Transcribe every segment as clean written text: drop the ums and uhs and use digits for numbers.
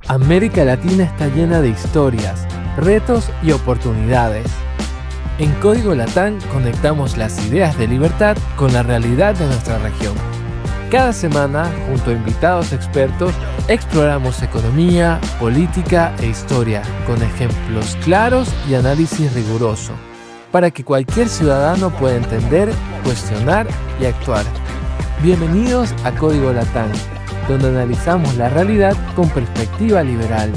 América Latina está llena de historias, retos y oportunidades. En Código Latán conectamos las ideas de libertad con la realidad de nuestra región. Cada semana, junto a invitados expertos, exploramos economía, política e historia con ejemplos claros y análisis riguroso, para que cualquier ciudadano pueda entender, cuestionar y actuar. Bienvenidos a Código Latán, donde analizamos la realidad con perspectiva liberal.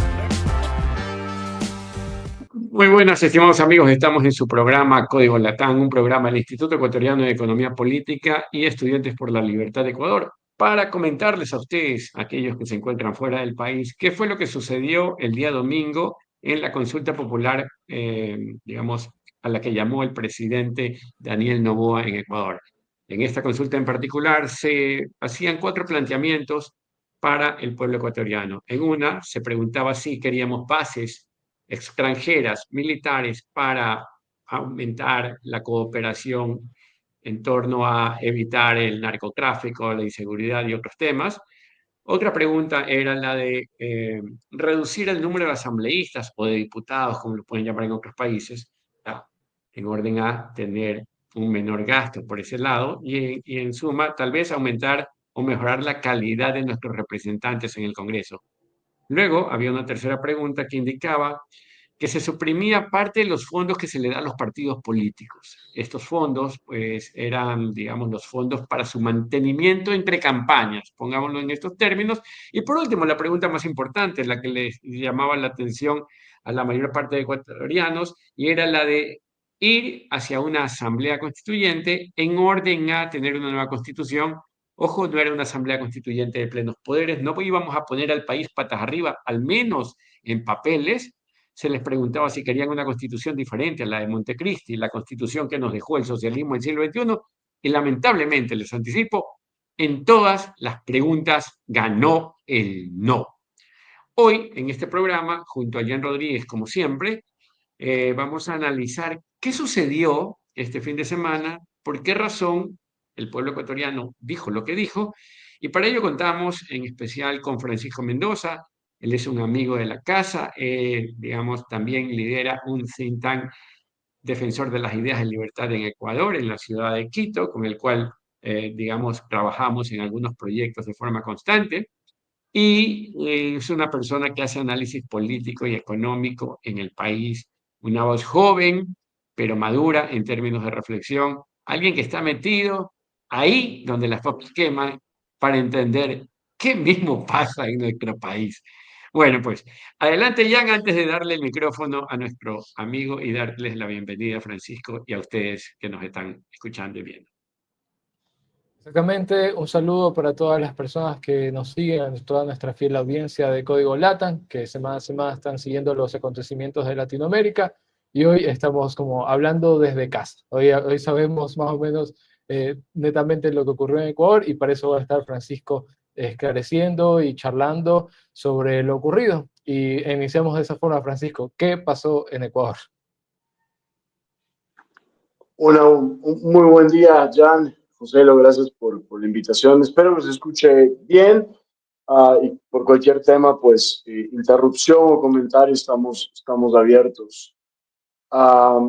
Muy buenas, estimados amigos. Estamos en su programa Código Latán, un programa del Instituto Ecuatoriano de Economía Política y Estudiantes por la Libertad de Ecuador, para comentarles a ustedes, aquellos que se encuentran fuera del país, qué fue lo que sucedió el día domingo en la consulta popular, digamos, a la que llamó el presidente Daniel Noboa en Ecuador. En esta consulta en particular se hacían 4 planteamientos para el pueblo ecuatoriano. En una se preguntaba si queríamos bases extranjeras, militares, para aumentar la cooperación en torno a evitar el narcotráfico, la inseguridad y otros temas. Otra pregunta era la de reducir el número de asambleístas o de diputados, como lo pueden llamar en otros países, en orden a tener un menor gasto por ese lado y en suma tal vez aumentar o mejorar la calidad de nuestros representantes en el Congreso. Luego había una tercera pregunta que indicaba que se suprimía parte de los fondos que se le dan a los partidos políticos. Estos fondos, pues, eran, digamos, los fondos para su mantenimiento entre campañas, pongámoslo en estos términos. Y por último, la pregunta más importante, la que les llamaba la atención a la mayor parte de ecuatorianos, y era la de ir hacia una asamblea constituyente en orden a tener una nueva constitución. Ojo, no era una asamblea constituyente de plenos poderes, no íbamos a poner al país patas arriba, al menos en papeles. Se les preguntaba si querían una constitución diferente a la de Montecristi, la constitución que nos dejó el socialismo en el siglo XXI, y lamentablemente, les anticipo, en todas las preguntas ganó el no. Hoy, en este programa, junto a Jan Rodríguez, como siempre, vamos a analizar qué sucedió este fin de semana, por qué razón el pueblo ecuatoriano dijo lo que dijo, y para ello contamos en especial con Francisco Mendoza. Él es un amigo de la casa, digamos, también lidera un think tank defensor de las ideas de libertad en Ecuador, en la ciudad de Quito, con el cual, digamos, trabajamos en algunos proyectos de forma constante. Y es una persona que hace análisis político y económico en el país, una voz joven, pero madura en términos de reflexión, alguien que está metido ahí donde las papas queman para entender qué mismo pasa en nuestro país. Bueno, pues adelante, Jan, antes de darle el micrófono a nuestro amigo y darles la bienvenida, Francisco, y a ustedes que nos están escuchando y viendo. Exactamente, un saludo para todas las personas que nos siguen, toda nuestra fiel audiencia de Código Latam, que semana a semana están siguiendo los acontecimientos de Latinoamérica, y hoy estamos como hablando desde casa. Hoy sabemos más o menos netamente lo que ocurrió en Ecuador, y para eso va a estar Francisco esclareciendo y charlando sobre lo ocurrido. Y iniciamos de esa forma, Francisco. ¿Qué pasó en Ecuador? Hola, un muy buen día, Jan. José, gracias por la invitación. Espero que se escuche bien y por cualquier tema, pues, interrupción o comentario, estamos abiertos. Ah,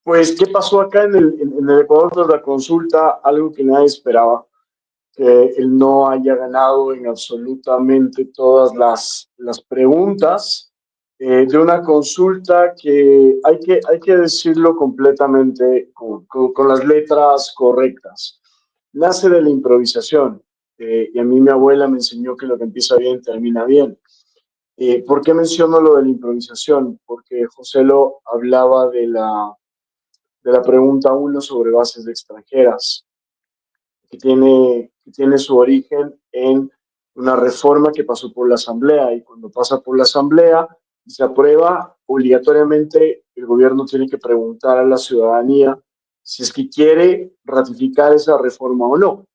pues, ¿qué pasó acá en el Ecuador tras la consulta? Algo que nadie esperaba, que él no haya ganado en absolutamente todas las preguntas de una consulta que hay que decirlo completamente con las letras correctas. Nace de la improvisación y a mí mi abuela me enseñó que lo que empieza bien termina bien. ¿Por qué menciono lo de la improvisación? Porque José lo hablaba de la pregunta 1 sobre bases extranjeras que tiene su origen en una reforma que pasó por la Asamblea, y cuando pasa por la Asamblea y se aprueba, obligatoriamente el gobierno tiene que preguntar a la ciudadanía si es que quiere ratificar esa reforma o no.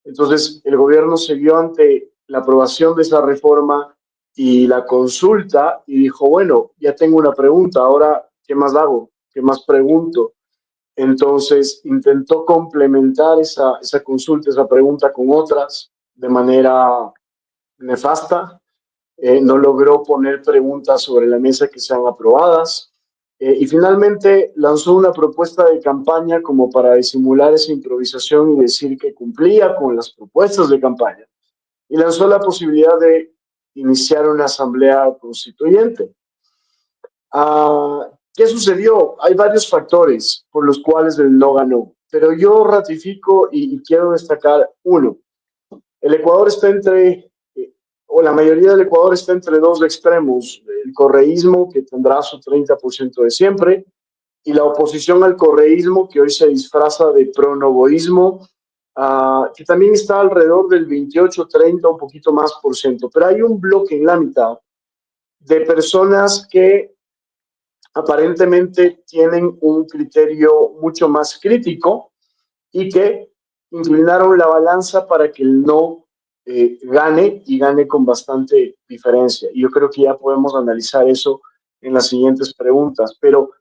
Entonces, el gobierno se vio ante la aprobación de esa reforma y la consulta y dijo, bueno, ya tengo una pregunta, ahora, ¿qué más hago? ¿Qué más pregunto? Entonces intentó complementar esa consulta, esa pregunta con otras de manera nefasta. no logró poner preguntas sobre la mesa que sean aprobadas, y finalmente lanzó una propuesta de campaña como para disimular esa improvisación y decir que cumplía con las propuestas de campaña, y lanzó la posibilidad de iniciar una asamblea constituyente. ¿Qué sucedió? Hay varios factores por los cuales el no ganó, pero yo ratifico y quiero destacar uno. El Ecuador está o la mayoría del Ecuador está entre dos extremos: el correísmo, que tendrá su 30% de siempre, y la oposición al correísmo, que hoy se disfraza de pronovoísmo, que también está alrededor del 28, 30, un poquito más por ciento. Pero hay un bloque en la mitad de personas que aparentemente tienen un criterio mucho más crítico y que inclinaron la balanza para que el no gane, y gane con bastante diferencia. Y yo creo que ya podemos analizar eso en las siguientes preguntas, pero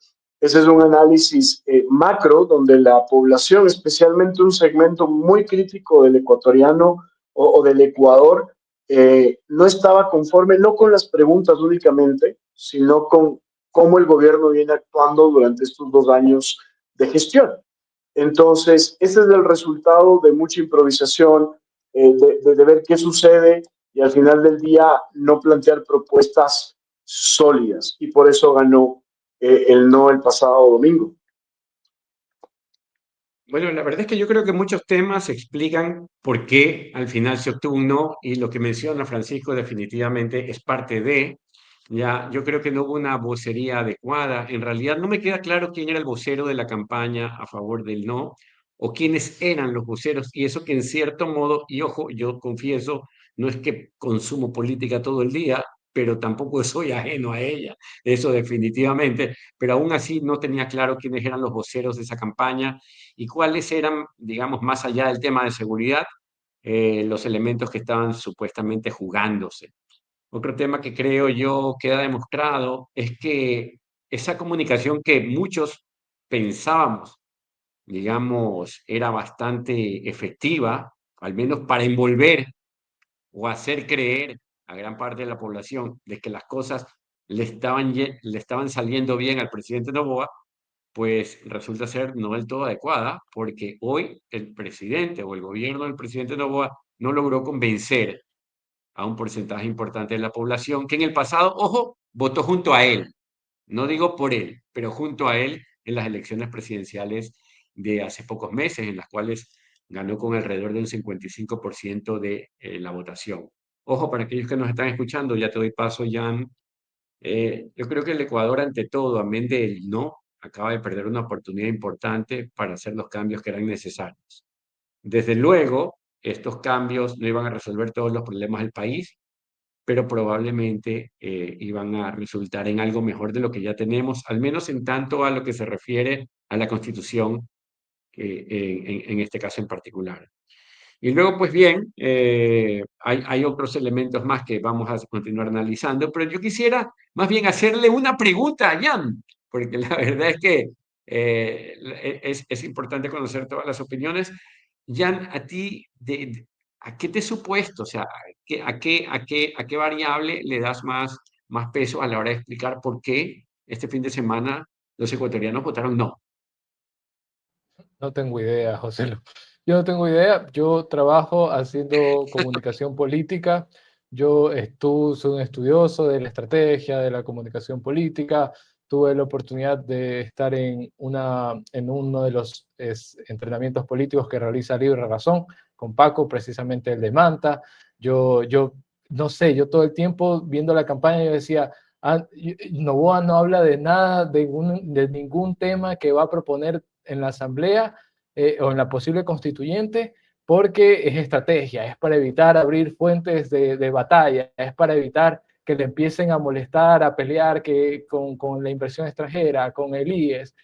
ese es un análisis macro donde la población, especialmente un segmento muy crítico del ecuatoriano o del Ecuador, no estaba conforme, no con las preguntas únicamente, sino con cómo el gobierno viene actuando durante estos 2 años de gestión. Entonces, ese es el resultado de mucha improvisación, de ver qué sucede y al final del día no plantear propuestas sólidas. Y por eso ganó el no el pasado domingo. Bueno, la verdad es que yo creo que muchos temas explican por qué al final se obtuvo un no, y lo que menciona Francisco definitivamente es parte de, ya, yo creo que no hubo una vocería adecuada. En realidad no me queda claro quién era el vocero de la campaña a favor del no, o quiénes eran los voceros, y eso que en cierto modo, y ojo, yo confieso, no es que consumo política todo el día, pero tampoco soy ajeno a ella, eso definitivamente, pero aún así no tenía claro quiénes eran los voceros de esa campaña y cuáles eran, digamos, más allá del tema de seguridad, los elementos que estaban supuestamente jugándose. Otro tema que creo yo queda demostrado es que esa comunicación que muchos pensábamos, digamos, era bastante efectiva, al menos para envolver o hacer creer a gran parte de la población de que las cosas le estaban saliendo bien al presidente Noboa, pues resulta ser no del todo adecuada, porque hoy el presidente o el gobierno del presidente Noboa no logró convencer a un porcentaje importante de la población que en el pasado, ojo, votó junto a él. No digo por él, pero junto a él en las elecciones presidenciales de hace pocos meses, en las cuales ganó con alrededor de un 55% de la votación. Ojo, para aquellos que nos están escuchando, ya te doy paso, Jan. Yo creo que el Ecuador, ante todo, amén del no, acaba de perder una oportunidad importante para hacer los cambios que eran necesarios. Desde luego, estos cambios no iban a resolver todos los problemas del país, pero probablemente iban a resultar en algo mejor de lo que ya tenemos, al menos en tanto a lo que se refiere a la Constitución, en este caso en particular. Y luego, pues bien, hay otros elementos más que vamos a continuar analizando, pero yo quisiera más bien hacerle una pregunta a Jan, porque la verdad es que es importante conocer todas las opiniones. Jan, a ti, ¿a qué te supuesto? O sea, ¿a qué variable le das más peso a la hora de explicar por qué este fin de semana los ecuatorianos votaron no? No tengo idea, José. Yo no tengo idea. Yo trabajo haciendo comunicación política. Soy un estudioso de la estrategia, de la comunicación política. Tuve la oportunidad de estar en uno de los entrenamientos políticos que realiza Libre Razón con Paco, precisamente el de Manta. Yo no sé, yo todo el tiempo viendo la campaña yo decía, Noboa no habla de nada, de ningún tema que va a proponer en la asamblea o en la posible constituyente, porque es estrategia, es para evitar abrir fuentes de batalla, es para evitar que le empiecen a molestar, a pelear con la inversión extranjera, con el IES,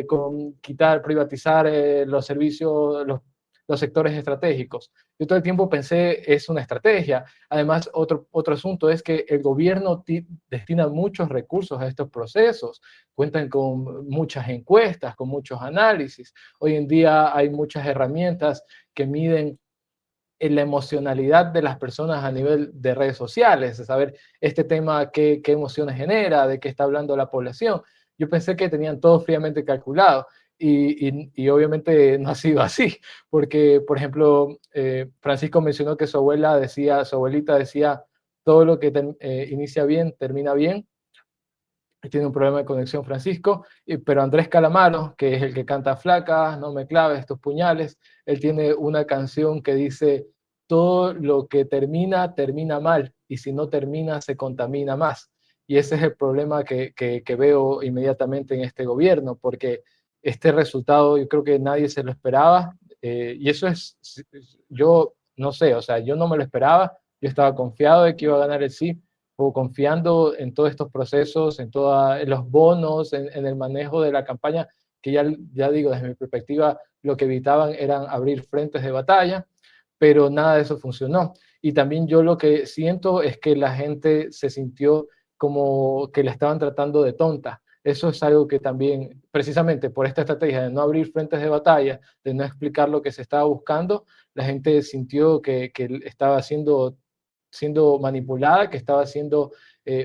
con privatizar los servicios, los sectores estratégicos. Yo todo el tiempo pensé, es una estrategia. Además, otro asunto es que el gobierno destina muchos recursos a estos procesos, cuentan con muchas encuestas, con muchos análisis. Hoy en día hay muchas herramientas que miden en la emocionalidad de las personas a nivel de redes sociales, de saber este tema qué emociones genera, de qué está hablando la población. Yo pensé que tenían todo fríamente calculado y obviamente no ha sido así, porque, por ejemplo, Francisco mencionó que su abuelita decía, todo lo que inicia bien, termina bien. Tiene un problema de conexión Francisco, pero Andrés Calamaro, que es el que canta Flaca, no me claves tus puñales, él tiene una canción que dice, todo lo que termina, termina mal, y si no termina, se contamina más. Y ese es el problema que veo inmediatamente en este gobierno, porque este resultado yo creo que nadie se lo esperaba, y eso es, yo no sé, o sea, yo no me lo esperaba, yo estaba confiado de que iba a ganar el sí, o confiando en todos estos procesos, en los bonos, en el manejo de la campaña, que ya digo, desde mi perspectiva, lo que evitaban eran abrir frentes de batalla, pero nada de eso funcionó. Y también yo lo que siento es que la gente se sintió como que la estaban tratando de tonta. Eso es algo que también, precisamente por esta estrategia de no abrir frentes de batalla, de no explicar lo que se estaba buscando, la gente sintió que estaba siendo manipulada, que estaba siendo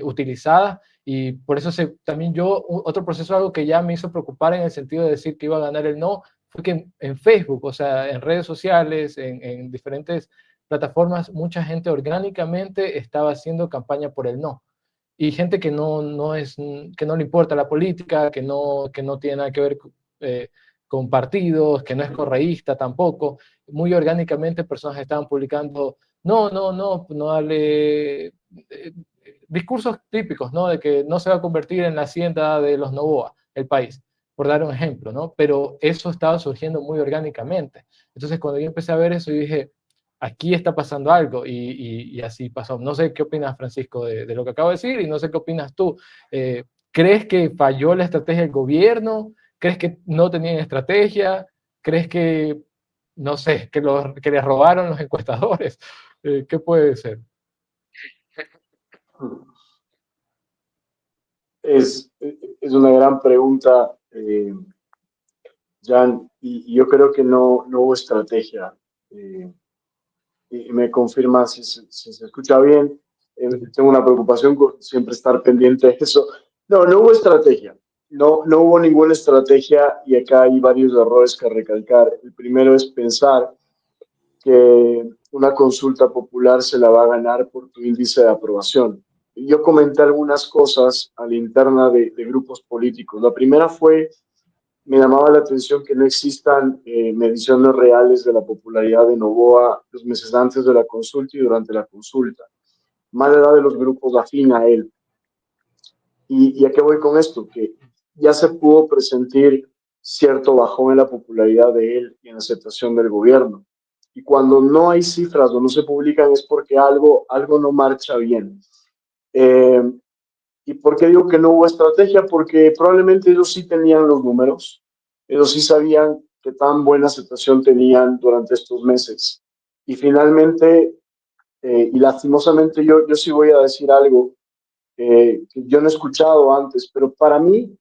utilizada, y por eso también otro proceso, algo que ya me hizo preocupar en el sentido de decir que iba a ganar el no, fue que en Facebook, o sea, en redes sociales, en diferentes plataformas, mucha gente orgánicamente estaba haciendo campaña por el no. Y gente que que no le importa la política, que no tiene nada que ver eh, con partidos, que no es correísta tampoco. Muy orgánicamente personas estaban publicando no darle discursos típicos, ¿no? De que no se va a convertir en la hacienda de los Novoa, el país, por dar un ejemplo, ¿no? Pero eso estaba surgiendo muy orgánicamente. Entonces, cuando yo empecé a ver eso, yo dije, aquí está pasando algo, y así pasó. No sé qué opinas, Francisco, de lo que acabo de decir, y no sé qué opinas tú. ¿Crees que falló la estrategia del gobierno? ¿Crees que no tenían estrategia? ¿Crees que, no sé, que les robaron los encuestadores? ¿Qué puede ser? Es una gran pregunta, Jan, y yo creo que no hubo estrategia. Eh, y me confirma si se escucha bien. Tengo una preocupación con siempre estar pendiente de eso. No hubo estrategia. No hubo ninguna estrategia y acá hay varios errores que recalcar. El primero es pensar que una consulta popular se la va a ganar por tu índice de aprobación. Yo comenté algunas cosas a la interna de grupos políticos. La primera fue, me llamaba la atención que no existan mediciones reales de la popularidad de Novoa los meses antes de la consulta y durante la consulta, más allá de los grupos afín a él. ¿Y a qué voy con esto? Que ya se pudo presentir cierto bajón en la popularidad de él y en la aceptación del gobierno. Y cuando no hay cifras o no se publican es porque algo no marcha bien. Eh, ¿Y por qué digo que no hubo estrategia? Porque probablemente ellos sí tenían los números, ellos sí sabían qué tan buena aceptación tenían durante estos meses. Y finalmente, y lastimosamente yo sí voy a decir algo que yo no he escuchado antes, pero para mí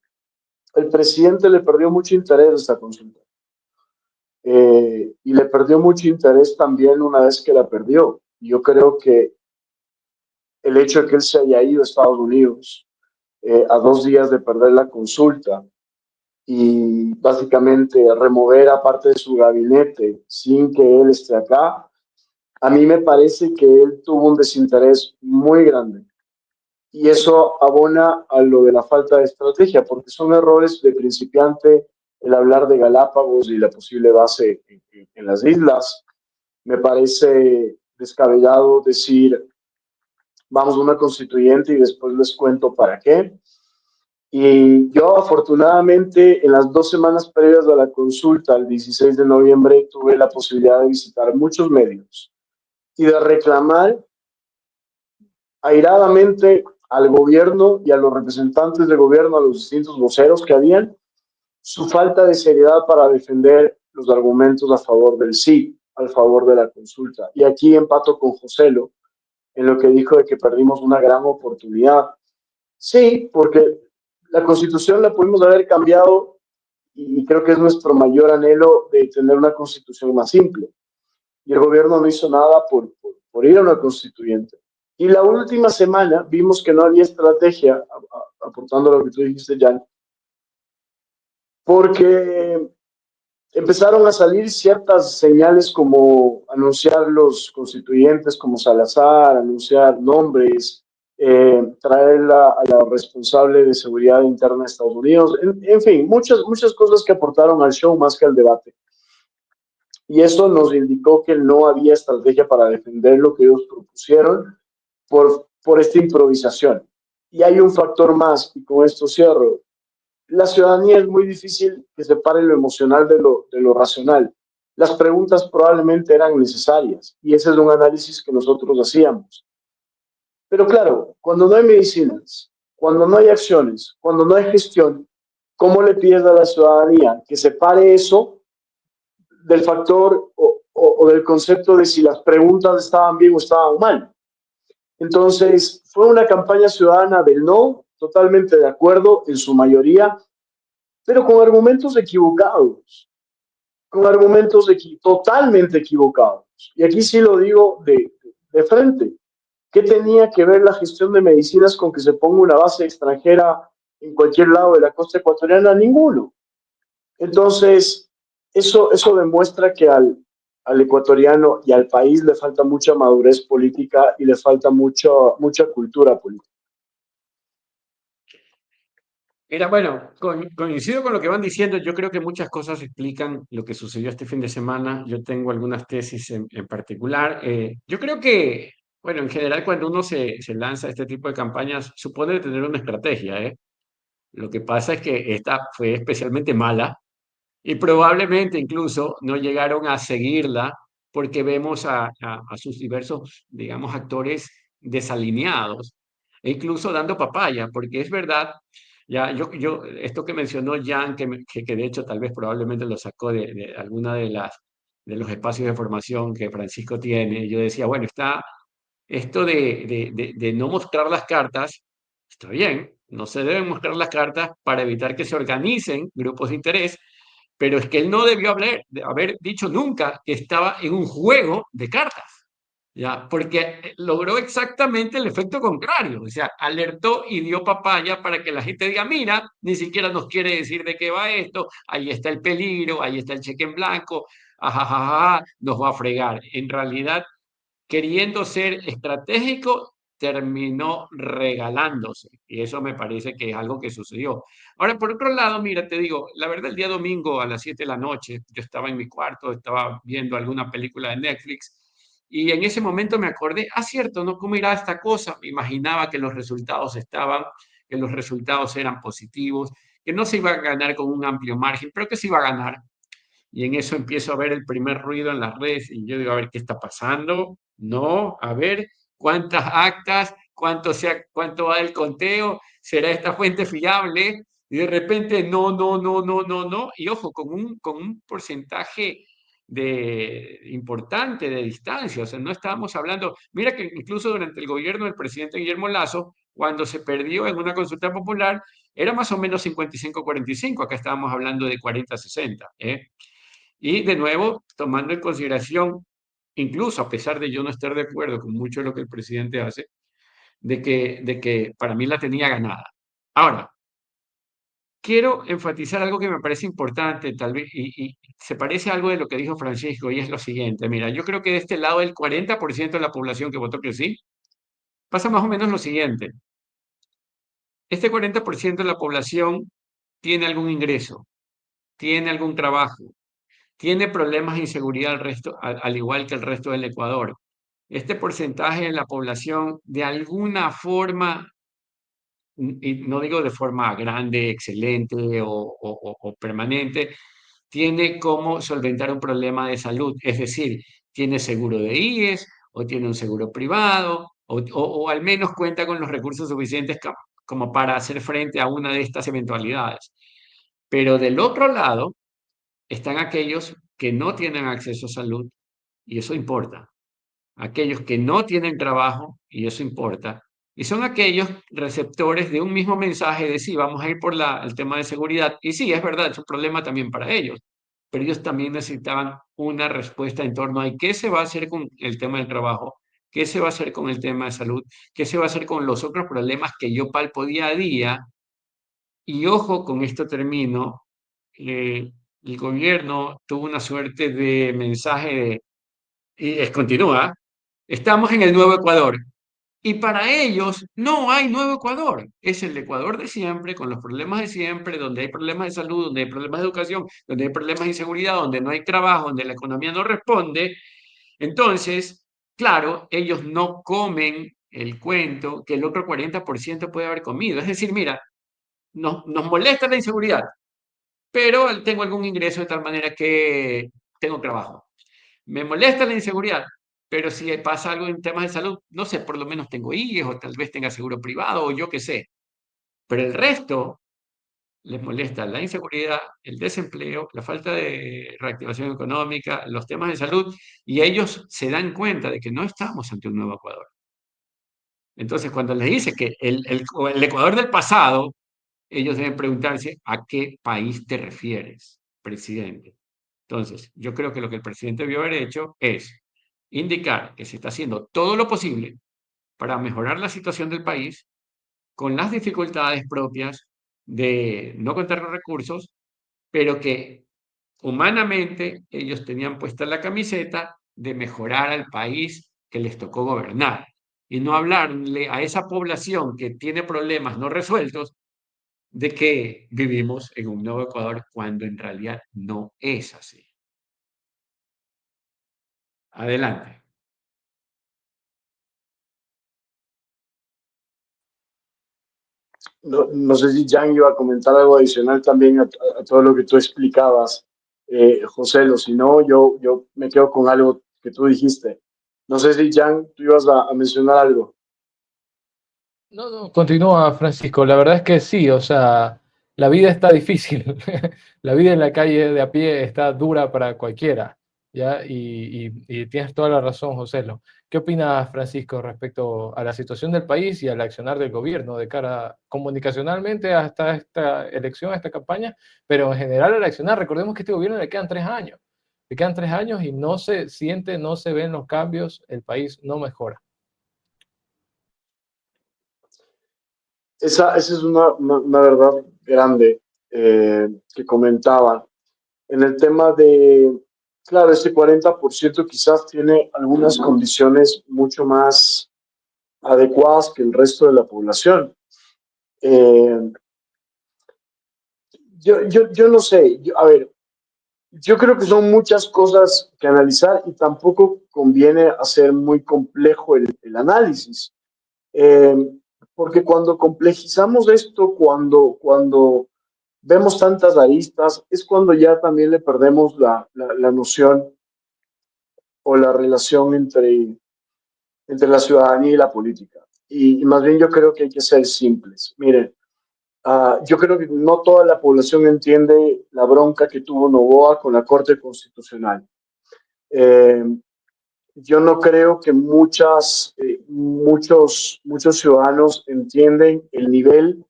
el presidente le perdió mucho interés a esta consulta. Y le perdió mucho interés también una vez que la perdió. Yo creo que el hecho de que él se haya ido a Estados Unidos a 2 días de perder la consulta y básicamente remover a parte de su gabinete sin que él esté acá, a mí me parece que él tuvo un desinterés muy grande. Y eso abona a lo de la falta de estrategia, porque son errores de principiante el hablar de Galápagos y la posible base en las islas. Me parece descabellado decir, vamos a una constituyente y después les cuento para qué. Y yo afortunadamente en las 2 semanas previas a la consulta, el 16 de noviembre, tuve la posibilidad de visitar muchos medios y de reclamar airadamente al gobierno y a los representantes del gobierno, a los distintos voceros que habían, su falta de seriedad para defender los argumentos a favor del sí, al favor de la consulta. Y aquí empato con Joselo en lo que dijo de que perdimos una gran oportunidad. Sí, porque la constitución la pudimos haber cambiado y creo que es nuestro mayor anhelo de tener una constitución más simple. y el gobierno no hizo nada por ir a una constituyente. Y la última semana vimos que no había estrategia, aportando lo que tú dijiste, Jan, porque empezaron a salir ciertas señales como anunciar los constituyentes como Salazar, anunciar nombres, traer a la responsable de seguridad interna de Estados Unidos, en fin, muchas cosas que aportaron al show más que al debate. Y eso nos indicó que no había estrategia para defender lo que ellos propusieron por esta improvisación. Y hay un factor más, y con esto cierro. La ciudadanía es muy difícil que separe lo emocional de lo racional. Las preguntas probablemente eran necesarias y ese es un análisis que nosotros hacíamos. Pero claro, cuando no hay medicinas, cuando no hay acciones, cuando no hay gestión, ¿cómo le pides a la ciudadanía que separe eso del factor o del concepto de si las preguntas estaban bien o estaban mal? Entonces, fue una campaña ciudadana del no, totalmente de acuerdo en su mayoría, pero con argumentos equivocados, con argumentos totalmente equivocados. Y aquí sí lo digo de frente. ¿Qué tenía que ver la gestión de medicinas con que se ponga una base extranjera en cualquier lado de la costa ecuatoriana? Ninguno. Entonces, eso demuestra que al ecuatoriano y al país le falta mucha madurez política y le falta mucha cultura política. Era bueno, coincido con lo que van diciendo. Yo creo que muchas cosas explican lo que sucedió este fin de semana. Yo tengo algunas tesis en particular. Yo creo que, bueno, en general cuando uno se lanza a este tipo de campañas, supone tener una estrategia, ¿eh? Lo que pasa es que esta fue especialmente mala y probablemente incluso no llegaron a seguirla porque vemos a sus diversos, digamos, actores desalineados e incluso dando papaya, porque es verdad, ya esto que mencionó Jan, que de hecho tal vez probablemente lo sacó de alguna de los espacios de formación que Francisco tiene, yo decía, bueno, está esto de no mostrar las cartas, está bien, no se deben mostrar las cartas para evitar que se organicen grupos de interés, pero es que él no debió haber dicho nunca que estaba en un juego de cartas, ¿ya? Porque logró exactamente el efecto contrario, o sea, alertó y dio papaya para que la gente diga, mira, ni siquiera nos quiere decir de qué va esto, ahí está el peligro, ahí está el cheque en blanco, ajajaja, nos va a fregar. En realidad, queriendo ser estratégico, terminó regalándose. Y eso me parece que es algo que sucedió. Ahora, por otro lado, mira, te digo, la verdad, el día domingo a las 7 de la noche, yo estaba en mi cuarto, estaba viendo alguna película de Netflix, y en ese momento me acordé, cierto, ¿no? ¿Cómo irá esta cosa? Me imaginaba que los resultados que los resultados eran positivos, que no se iba a ganar con un amplio margen, pero que se iba a ganar. Y en eso empiezo a ver el primer ruido en las redes y yo digo, a ver, ¿qué está pasando? No, a ver, ¿cuántas actas? ¿Cuánto va el conteo? ¿Será esta fuente fiable? Y de repente, no, no, no, no, no, no. Y ojo, con un porcentaje importante de distancia. O sea, no estábamos hablando, mira que incluso durante el gobierno del presidente Guillermo Lazo, cuando se perdió en una consulta popular, era más o menos 55-45. Acá estábamos hablando de 40-60. Y de nuevo, tomando en consideración, incluso a pesar de yo no estar de acuerdo con mucho de lo que el presidente hace, de que para mí la tenía ganada. Ahora, quiero enfatizar algo que me parece importante, tal vez, y se parece a algo de lo que dijo Francisco, y es lo siguiente. Mira, yo creo que de este lado, el 40% de la población que votó que sí, pasa más o menos lo siguiente. Este 40% de la población tiene algún ingreso, tiene algún trabajo, tiene problemas de inseguridad al igual que el resto del Ecuador. Este porcentaje de la población, de alguna forma, y no digo de forma grande, excelente o permanente, tiene cómo solventar un problema de salud. Es decir, tiene seguro de IES o tiene un seguro privado o al menos cuenta con los recursos suficientes como para hacer frente a una de estas eventualidades. Pero del otro lado están aquellos que no tienen acceso a salud y eso importa. Aquellos que no tienen trabajo y eso importa. Y son aquellos receptores de un mismo mensaje de sí, vamos a ir por el tema de seguridad. Y sí, es verdad, es un problema también para ellos. pero ellos también necesitaban una respuesta en torno a qué se va a hacer con el tema del trabajo, qué se va a hacer con el tema de salud, qué se va a hacer con los otros problemas que yo palpo día a día. Y ojo, con esto termino, el gobierno tuvo una suerte de mensaje continúa, estamos en el nuevo Ecuador. Y para ellos no hay nuevo Ecuador. Es el Ecuador de siempre, con los problemas de siempre, donde hay problemas de salud, donde hay problemas de educación, donde hay problemas de inseguridad, donde no hay trabajo, donde la economía no responde. Entonces, claro, ellos no comen el cuento que el otro 40% puede haber comido. Es decir, mira, nos molesta la inseguridad, pero tengo algún ingreso de tal manera que tengo trabajo. Me molesta la inseguridad, pero si pasa algo en temas de salud, no sé, por lo menos tengo hijos, o tal vez tenga seguro privado, o yo qué sé. Pero el resto les molesta la inseguridad, el desempleo, la falta de reactivación económica, los temas de salud, y ellos se dan cuenta de que no estamos ante un nuevo Ecuador. Entonces, cuando les dice que el Ecuador del pasado, ellos deben preguntarse a qué país te refieres, presidente. Entonces, yo creo que lo que el presidente debió haber hecho es indicar que se está haciendo todo lo posible para mejorar la situación del país con las dificultades propias de no contar con recursos, pero que humanamente ellos tenían puesta la camiseta de mejorar al país que les tocó gobernar y no hablarle a esa población que tiene problemas no resueltos de que vivimos en un nuevo Ecuador cuando en realidad no es así. Adelante. No sé si Jan iba a comentar algo adicional también a todo lo que tú explicabas, José, o si no, yo me quedo con algo que tú dijiste. No sé si Jan, tú ibas a mencionar algo. No, no, continúa Francisco. La verdad es que sí, o sea, la vida está difícil. La vida en la calle de a pie está dura para cualquiera, ¿ya? Y tienes toda la razón, José. ¿Qué opinas, Francisco, respecto a la situación del país y al accionar del gobierno de cara comunicacionalmente hasta esta elección, a esta campaña, pero en general al accionar? Recordemos que a este gobierno le quedan 3 años. Le quedan 3 años y no se siente, no se ven los cambios, el país no mejora. Esa es una verdad grande que comentaba. En el tema de, claro, este 40% quizás tiene algunas condiciones mucho más adecuadas que el resto de la población. Eh, yo no sé, a ver, yo creo que son muchas cosas que analizar y tampoco conviene hacer muy complejo el análisis. Eh, Porque cuando complejizamos esto, cuando vemos tantas aristas, es cuando ya también le perdemos la noción o la relación entre la ciudadanía y la política. Y más bien yo creo que hay que ser simples. Miren, yo creo que no toda la población entiende la bronca que tuvo Noboa con la Corte Constitucional. Eh, yo no creo que muchos ciudadanos entienden el nivel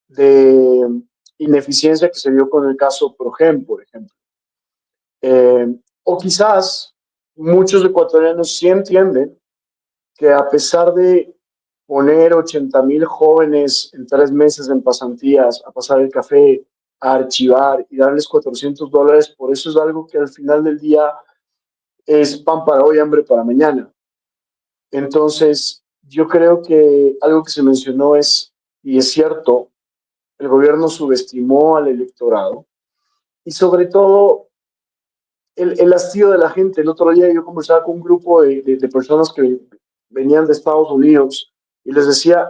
de ineficiencia que se dio con el caso Progen, por ejemplo. O quizás muchos ecuatorianos sí entienden que a pesar de poner 80,000 jóvenes en 3 meses en pasantías a pasar el café, a archivar y darles $400, por eso es algo que al final del día es pan para hoy, hambre para mañana. Entonces, yo creo que algo que se mencionó y es cierto, el gobierno subestimó al electorado y sobre todo el hastío de la gente. El otro día yo conversaba con un grupo de personas que venían de Estados Unidos y les decía,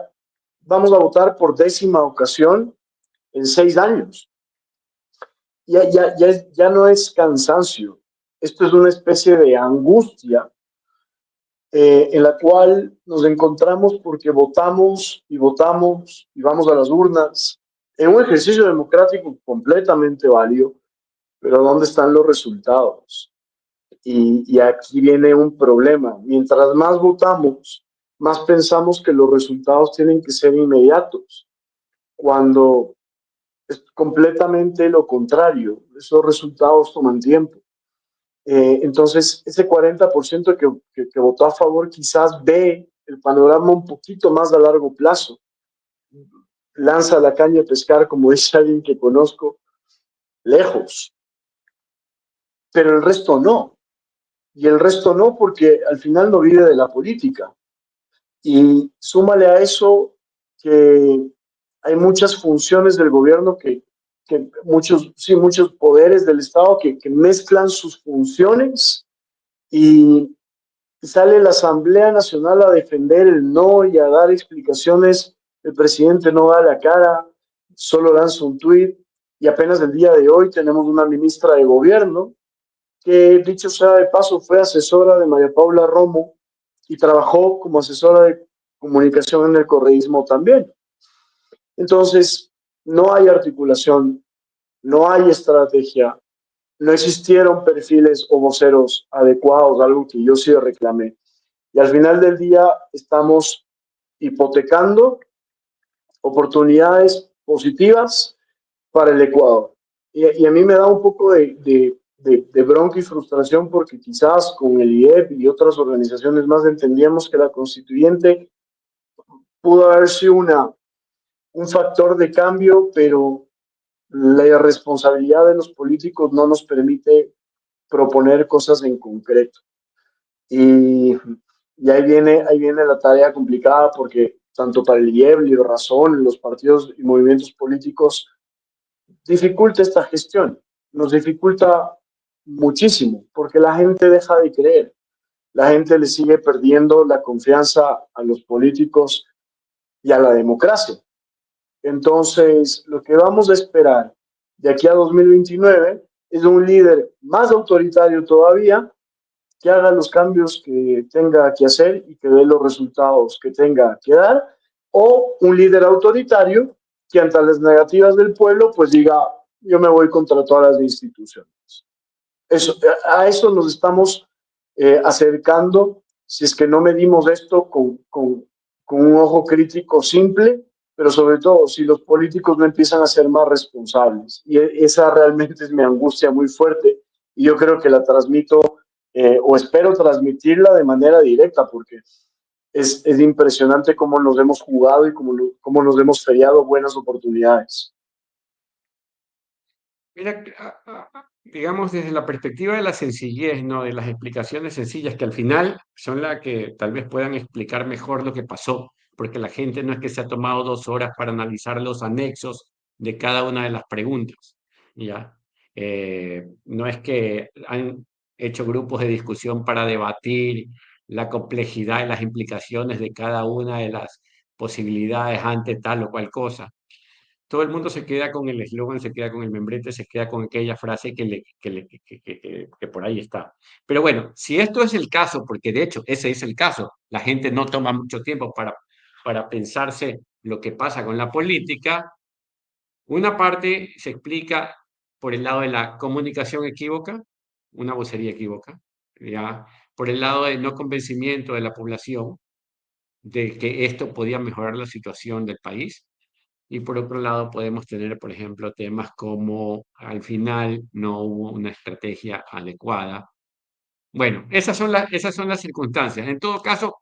vamos a votar por 10ª ocasión en 6 años. Ya no es cansancio, esto es una especie de angustia en la cual nos encontramos porque votamos y votamos y vamos a las urnas en un ejercicio democrático completamente válido, pero ¿dónde están los resultados? Y aquí viene un problema. Mientras más votamos, más pensamos que los resultados tienen que ser inmediatos, cuando Es completamente lo contrario. Esos resultados toman tiempo. Entonces, ese 40% que votó a favor quizás ve el panorama un poquito más a largo plazo. Lanza la caña de pescar, como dice alguien que conozco, lejos. Pero el resto no. Y el resto no porque al final no vive de la política. Y súmale a eso que hay muchas funciones del gobierno que muchos, sí, muchos poderes del Estado que mezclan sus funciones y sale la Asamblea Nacional a defender el no y a dar explicaciones. El presidente no da la cara, solo lanza un tuit y apenas el día de hoy tenemos una ministra de gobierno que, dicho sea de paso, fue asesora de María Paula Romo y trabajó como asesora de comunicación en el correísmo también. Entonces, no hay articulación, no hay estrategia, no existieron perfiles o voceros adecuados, algo que yo sí reclamé. Y al final del día estamos hipotecando oportunidades positivas para el Ecuador. Y a mí me da un poco de bronca y frustración porque quizás con el IEP y otras organizaciones más entendíamos que la constituyente pudo haber sido un factor de cambio, pero la irresponsabilidad de los políticos no nos permite proponer cosas en concreto. Y, y ahí viene la tarea complicada porque tanto para el IEB, Libre Razón, los partidos y movimientos políticos dificulta esta gestión, nos dificulta muchísimo porque la gente deja de creer, la gente le sigue perdiendo la confianza a los políticos y a la democracia. Entonces, lo que vamos a esperar de aquí a 2029 es un líder más autoritario todavía, que haga los cambios que tenga que hacer y que dé los resultados que tenga que dar, o un líder autoritario que ante las negativas del pueblo pues diga, yo me voy contra todas las instituciones. Eso, a eso nos estamos acercando si es que no medimos esto con un ojo crítico simple, pero sobre todo si los políticos no empiezan a ser más responsables. Y esa realmente es mi angustia muy fuerte y yo creo que la transmito o espero transmitirla de manera directa porque es impresionante cómo nos hemos jugado y cómo nos hemos feriado buenas oportunidades. Mira, digamos desde la perspectiva de la sencillez, ¿no? De las explicaciones sencillas que al final son las que tal vez puedan explicar mejor lo que pasó, porque la gente no es que se ha tomado 2 horas para analizar los anexos de cada una de las preguntas, ¿ya? No es que han hecho grupos de discusión para debatir la complejidad y las implicaciones de cada una de las posibilidades ante tal o cual cosa. Todo el mundo se queda con el eslogan, se queda con el membrete, se queda con aquella frase que por ahí está. Pero bueno, si esto es el caso, porque de hecho ese es el caso, la gente no toma mucho tiempo para pensarse lo que pasa con la política, una parte se explica por el lado de la comunicación equívoca, una vocería equívoca, ¿ya? Por el lado del no convencimiento de la población de que esto podía mejorar la situación del país. Y por otro lado, podemos tener, por ejemplo, temas como al final no hubo una estrategia adecuada. Bueno, esas son las circunstancias. En todo caso,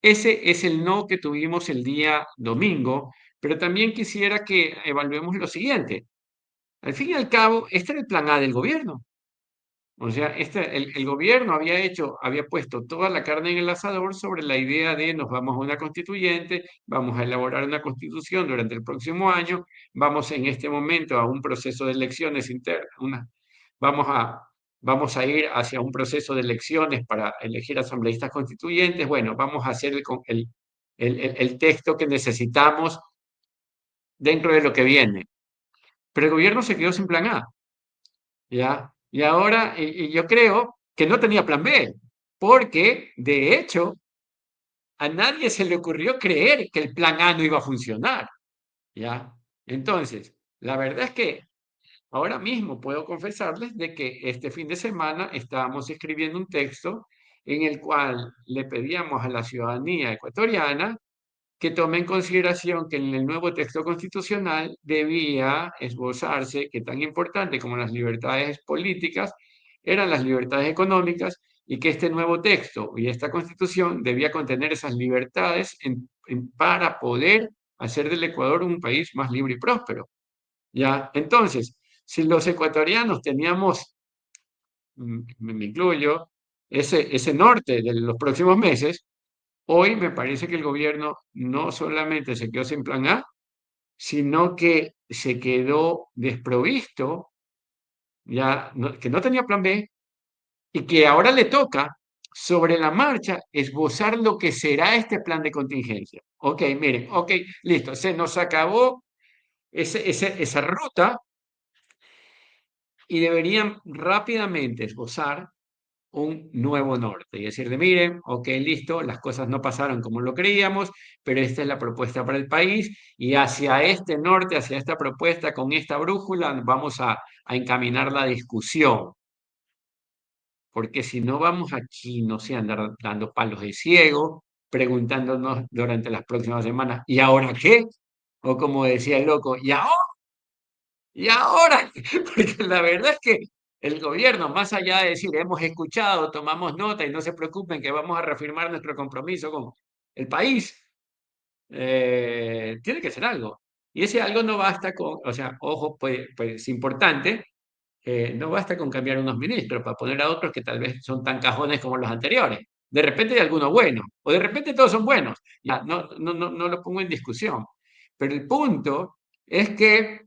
ese es el no que tuvimos el día domingo, pero también quisiera que evaluemos lo siguiente. Al fin y al cabo, este era el plan A del gobierno. O sea, el gobierno había puesto toda la carne en el asador sobre la idea de nos vamos a una constituyente, vamos a elaborar una constitución durante el próximo año, vamos en este momento a un proceso de elecciones internas, vamos a, vamos a ir hacia un proceso de elecciones para elegir asambleístas constituyentes, bueno, vamos a hacer el texto que necesitamos dentro de lo que viene. Pero el gobierno se quedó sin plan A. ¿Ya? Y ahora, y yo creo que no tenía plan B, porque de hecho a nadie se le ocurrió creer que el plan A no iba a funcionar, ¿ya? Entonces, la verdad es que ahora mismo puedo confesarles de que este fin de semana estábamos escribiendo un texto en el cual le pedíamos a la ciudadanía ecuatoriana que tome en consideración que en el nuevo texto constitucional debía esbozarse que tan importante como las libertades políticas eran las libertades económicas y que este nuevo texto y esta constitución debía contener esas libertades para poder hacer del Ecuador un país más libre y próspero. ¿Ya? Entonces, si los ecuatorianos teníamos, me incluyo, ese norte de los próximos meses, hoy me parece que el gobierno no solamente se quedó sin plan A, sino que se quedó desprovisto, que no tenía plan B, y que ahora le toca sobre la marcha esbozar lo que será este plan de contingencia. Ok, miren, ok, listo, se nos acabó esa ruta y deberían rápidamente esbozar un nuevo norte y decirle, miren, ok, listo, las cosas no pasaron como lo creíamos, pero esta es la propuesta para el país y hacia este norte, hacia esta propuesta, con esta brújula, vamos a encaminar la discusión. Porque si no vamos aquí, no sé, andar dando palos de ciego, preguntándonos durante las próximas semanas, ¿y ahora qué? O como decía el loco, ¿y ahora? ¿Y ahora? Porque la verdad es que el gobierno, más allá de decir, hemos escuchado, tomamos nota y no se preocupen que vamos a reafirmar nuestro compromiso con el país, tiene que hacer algo. Y ese algo no basta con, o sea, ojo, pues es importante, no basta con cambiar unos ministros para poner a otros que tal vez son tan cajones como los anteriores. De repente hay alguno bueno, o de repente todos son buenos. Ya, no lo pongo en discusión. Pero el punto es que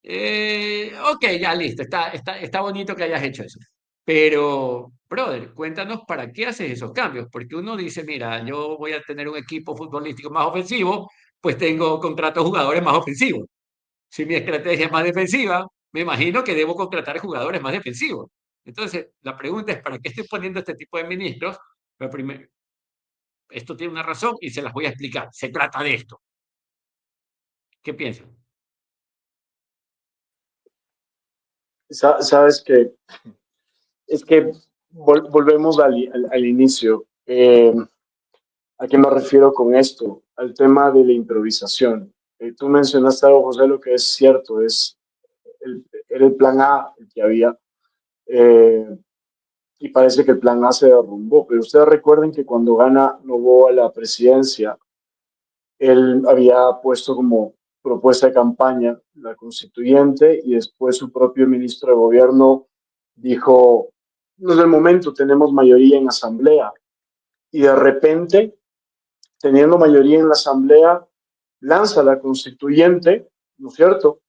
ok, ya listo, está bonito que hayas hecho eso. Pero, brother, cuéntanos para qué haces esos cambios. Porque uno dice, mira, yo voy a tener un equipo futbolístico más ofensivo, pues tengo contratos jugadores más ofensivos. Si mi estrategia es más defensiva, me imagino que debo contratar jugadores más defensivos. Entonces, la pregunta es, ¿para qué estoy poniendo este tipo de ministros? Pero primero, esto tiene una razón y se las voy a explicar. Se trata de esto. ¿Qué piensan? Sabes que es que volvemos al inicio. ¿A qué me refiero con esto? Al tema de la improvisación. Tú mencionaste algo, José, lo que es cierto, era el plan A el que había, eh, y parece que el plan A se derrumbó. Pero ustedes recuerden que cuando gana Noboa la presidencia, él había puesto como propuesta de campaña la constituyente y después su propio ministro de gobierno dijo, no es el momento, tenemos mayoría en asamblea. Y de repente, teniendo mayoría en la asamblea, lanza la constituyente, ¿no es cierto?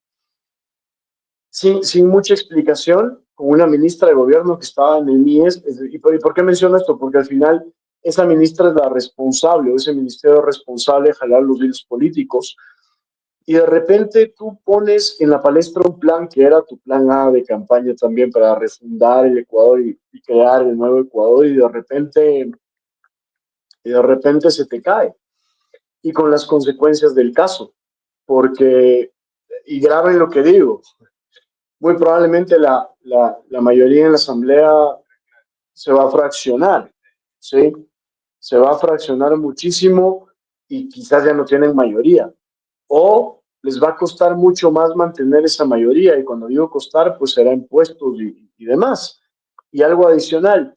Sin mucha explicación, con una ministra de gobierno que estaba en el MIES. ¿Y por qué menciono esto? Porque al final esa ministra es la responsable, o ese ministerio responsable de jalar los hilos políticos. Y de repente tú pones en la palestra un plan que era tu plan A de campaña también para refundar el Ecuador y crear el nuevo Ecuador, y de repente se te cae. Y con las consecuencias del caso. Porque, y graben lo que digo, muy probablemente la mayoría en la asamblea se va a fraccionar, ¿sí? Se va a fraccionar muchísimo y quizás ya no tienen mayoría. O les va a costar mucho más mantener esa mayoría, y cuando digo costar, pues será impuestos y demás. Y algo adicional,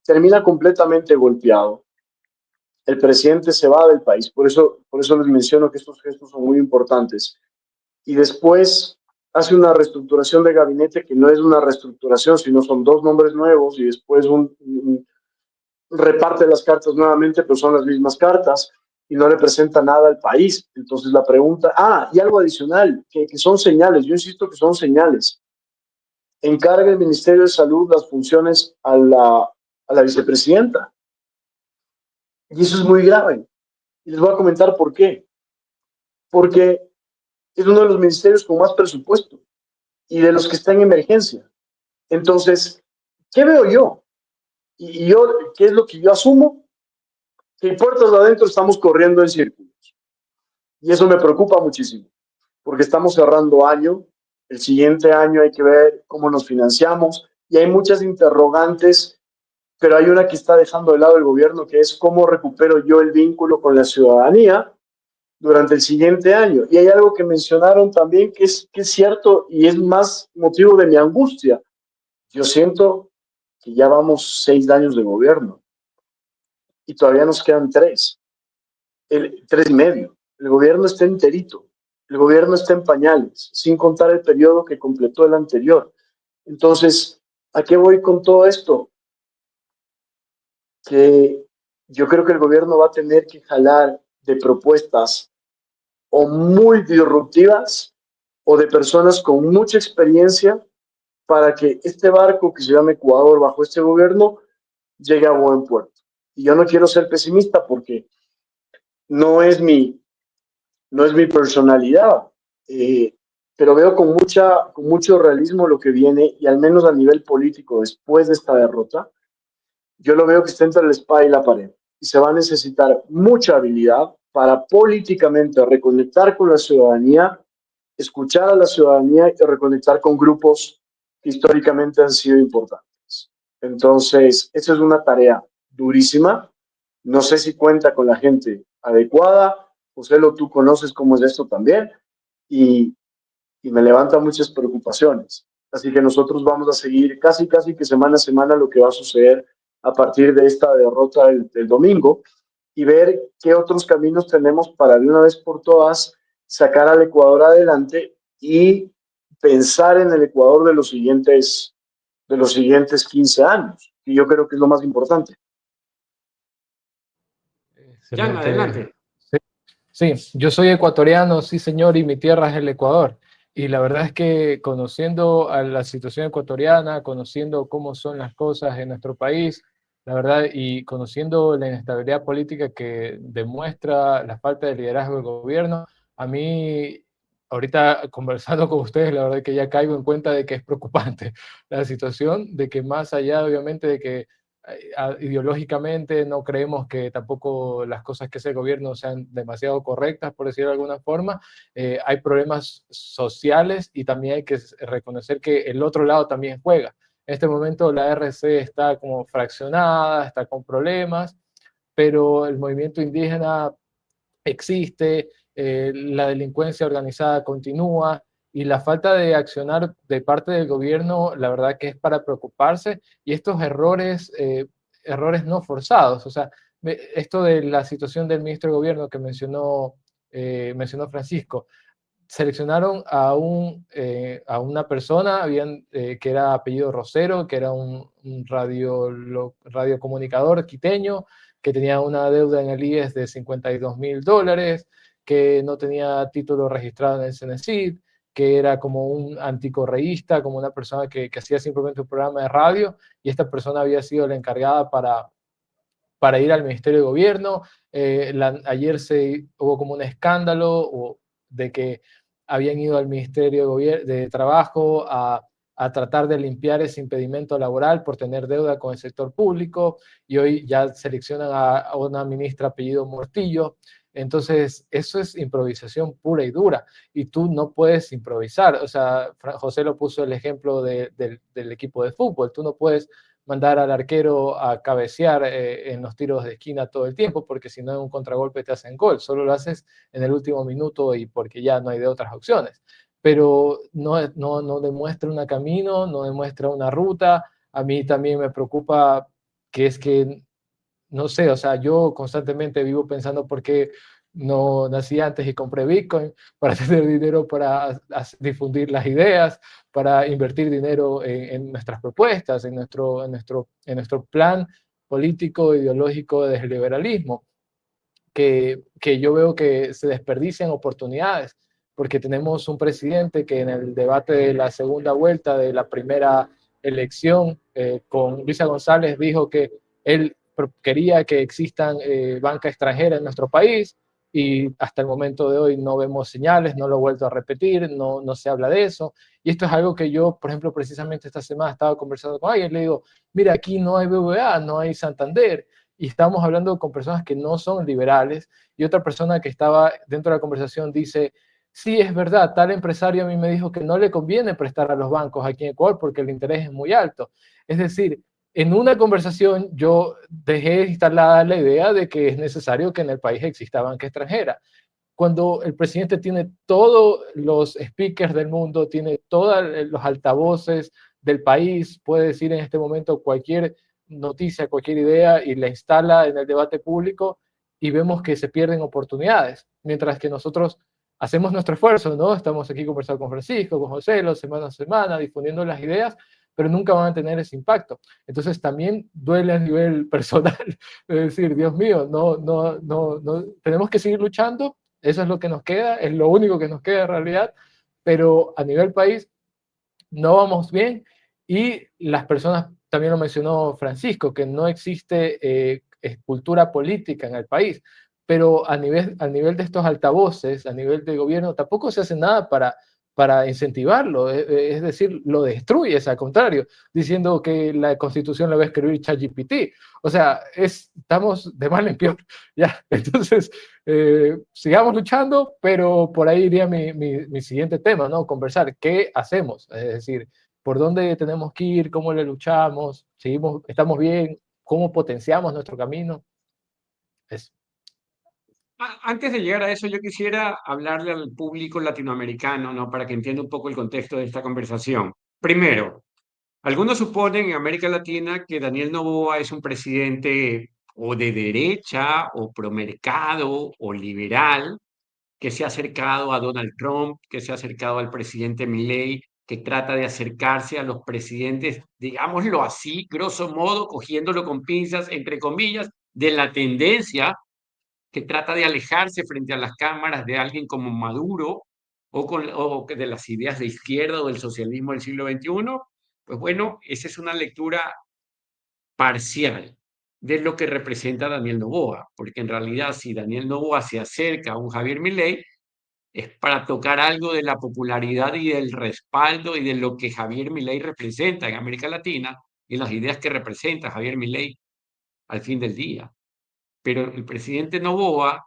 termina completamente golpeado. El presidente se va del país, por eso les menciono que estos gestos son muy importantes. Y después hace una reestructuración de gabinete que no es una reestructuración, sino son dos nombres nuevos, y después reparte las cartas nuevamente, pero son las mismas cartas y no le presenta nada al país. Entonces la pregunta, y algo adicional, que son señales, yo insisto que son señales. Encarga el Ministerio de Salud las funciones a la vicepresidenta. Y eso es muy grave. Y les voy a comentar por qué. Porque es uno de los ministerios con más presupuesto y de los que está en emergencia. Entonces, ¿qué veo yo? Y yo, ¿qué es lo que yo asumo? Que puertas adentro estamos corriendo en círculos. Y eso me preocupa muchísimo, porque estamos cerrando año. El siguiente año hay que ver cómo nos financiamos y hay muchas interrogantes pero hay una que está dejando de lado el gobierno, que es cómo recupero yo el vínculo con la ciudadanía durante el siguiente año. Y hay algo que mencionaron también que es cierto y es más motivo de mi angustia. Yo siento que ya vamos 6 años de gobierno y todavía nos quedan 3 y medio. El gobierno está enterito, el gobierno está en pañales, sin contar el periodo que completó el anterior. Entonces, ¿a qué voy con todo esto? Que yo creo que el gobierno va a tener que jalar de propuestas o muy disruptivas o de personas con mucha experiencia para que este barco que se llama Ecuador bajo este gobierno llegue a buen puerto. Y yo no quiero ser pesimista porque no es mi, no es mi personalidad, eh, pero veo con mucho realismo lo que viene y al menos a nivel político después de esta derrota, yo lo veo que está entre la espada y la pared y se va a necesitar mucha habilidad para políticamente reconectar con la ciudadanía, escuchar a la ciudadanía y reconectar con grupos que históricamente han sido importantes. Entonces, esa es una tarea durísima. No sé si cuenta con la gente adecuada. José, tú conoces cómo es esto también y, y me levanta muchas preocupaciones. Así que nosotros vamos a seguir casi que semana a semana lo que va a suceder a partir de esta derrota del domingo y ver qué otros caminos tenemos para de una vez por todas sacar al Ecuador adelante y pensar en el Ecuador de los siguientes 15 años, y yo creo que es lo más importante. Jan, Excelente. adelante. Sí, yo soy ecuatoriano, sí señor, y mi tierra es el Ecuador. Y la verdad es que conociendo a la situación ecuatoriana, conociendo cómo son las cosas en nuestro país, la verdad, y conociendo la inestabilidad política que demuestra la falta de liderazgo del gobierno, a mí, ahorita conversando con ustedes, la verdad que ya caigo en cuenta de que es preocupante la situación, de que más allá, obviamente, de que ideológicamente no creemos que tampoco las cosas que hace el gobierno sean demasiado correctas, por decirlo de alguna forma. Hay problemas sociales y también hay que reconocer que el otro lado también juega. En este momento la RC está como fraccionada, está con problemas, pero el movimiento indígena existe, la delincuencia organizada continúa y la falta de accionar de parte del gobierno, la verdad que es para preocuparse y estos errores, errores no forzados, o sea, esto de la situación del ministro de gobierno que mencionó Francisco, seleccionaron a una persona que era apellido Rosero, que era un radiocomunicador quiteño, que tenía una deuda en el IES de $52,000, que no tenía título registrado en el CENESID, que era como un anticorreísta, como una persona que hacía simplemente un programa de radio, y esta persona había sido la encargada para ir al Ministerio de Gobierno. Ayer hubo como un escándalo de que habían ido al Ministerio de Trabajo a tratar de limpiar ese impedimento laboral por tener deuda con el sector público, y hoy ya seleccionan a una ministra apellido Mortillo. Entonces, eso es improvisación pura y dura, y tú no puedes improvisar. O sea, José lo puso el ejemplo del equipo de fútbol. Tú no puedes mandar al arquero a cabecear en los tiros de esquina todo el tiempo, porque si no en un contragolpe te hacen gol, solo lo haces en el último minuto y porque ya no hay de otras opciones. Pero no demuestra un camino, no demuestra una ruta. A mí también me preocupa que es que no sé, o sea, yo constantemente vivo pensando por qué no nací antes y compré Bitcoin para tener dinero para difundir las ideas, para invertir dinero en nuestras propuestas, en nuestro plan político, ideológico de liberalismo, que yo veo que se desperdician oportunidades, porque tenemos un presidente que en el debate de la segunda vuelta de la primera elección con Luisa González dijo que él quería que existan banca extranjera en nuestro país, y hasta el momento de hoy no vemos señales, no lo he vuelto a repetir, no se habla de eso. Y esto es algo que yo, por ejemplo, precisamente esta semana estaba conversando con alguien, le digo, mira, aquí no hay BBVA, no hay Santander, y estamos hablando con personas que no son liberales, y otra persona que estaba dentro de la conversación dice, sí, es verdad, tal empresario a mí me dijo que no le conviene prestar a los bancos aquí en Ecuador porque el interés es muy alto. Es decir, en una conversación yo dejé instalada la idea de que es necesario que en el país exista banca extranjera. Cuando el presidente tiene todos los speakers del mundo, tiene todos los altavoces del país, puede decir en este momento cualquier noticia, cualquier idea y la instala en el debate público y vemos que se pierden oportunidades, mientras que nosotros hacemos nuestro esfuerzo, ¿no? Estamos aquí conversando con Francisco, con José, semana a semana, difundiendo las ideas, pero nunca van a tener ese impacto. Entonces también duele a nivel personal, es decir, Dios mío, no, tenemos que seguir luchando, eso es lo que nos queda, es lo único que nos queda en realidad, pero a nivel país no vamos bien y las personas, también lo mencionó Francisco, que no existe cultura política en el país, pero a nivel de estos altavoces, a nivel de gobierno, tampoco se hace nada para incentivarlo, es decir, lo destruye, es al contrario, diciendo que la constitución la va a escribir ChatGPT. O sea, estamos de mal en peor. ¿Ya? Entonces, sigamos luchando, pero por ahí iría mi siguiente tema, ¿no? Conversar, ¿qué hacemos? Es decir, ¿por dónde tenemos que ir? ¿Cómo le luchamos? ¿Seguimos, estamos bien? ¿Cómo potenciamos nuestro camino? Eso. Antes de llegar a eso, yo quisiera hablarle al público latinoamericano, ¿no? Para que entienda un poco el contexto de esta conversación. Primero, algunos suponen en América Latina que Daniel Noboa es un presidente o de derecha o promercado o liberal que se ha acercado a Donald Trump, que se ha acercado al presidente Milei, que trata de acercarse a los presidentes, digámoslo así, grosso modo, cogiéndolo con pinzas, entre comillas, de la tendencia que trata de alejarse frente a las cámaras de alguien como Maduro o de las ideas de izquierda o del socialismo del siglo XXI. Pues bueno, esa es una lectura parcial de lo que representa Daniel Noboa, porque en realidad si Daniel Noboa se acerca a un Javier Milei es para tocar algo de la popularidad y del respaldo y de lo que Javier Milei representa en América Latina y las ideas que representa Javier Milei al fin del día. Pero el presidente Noboa,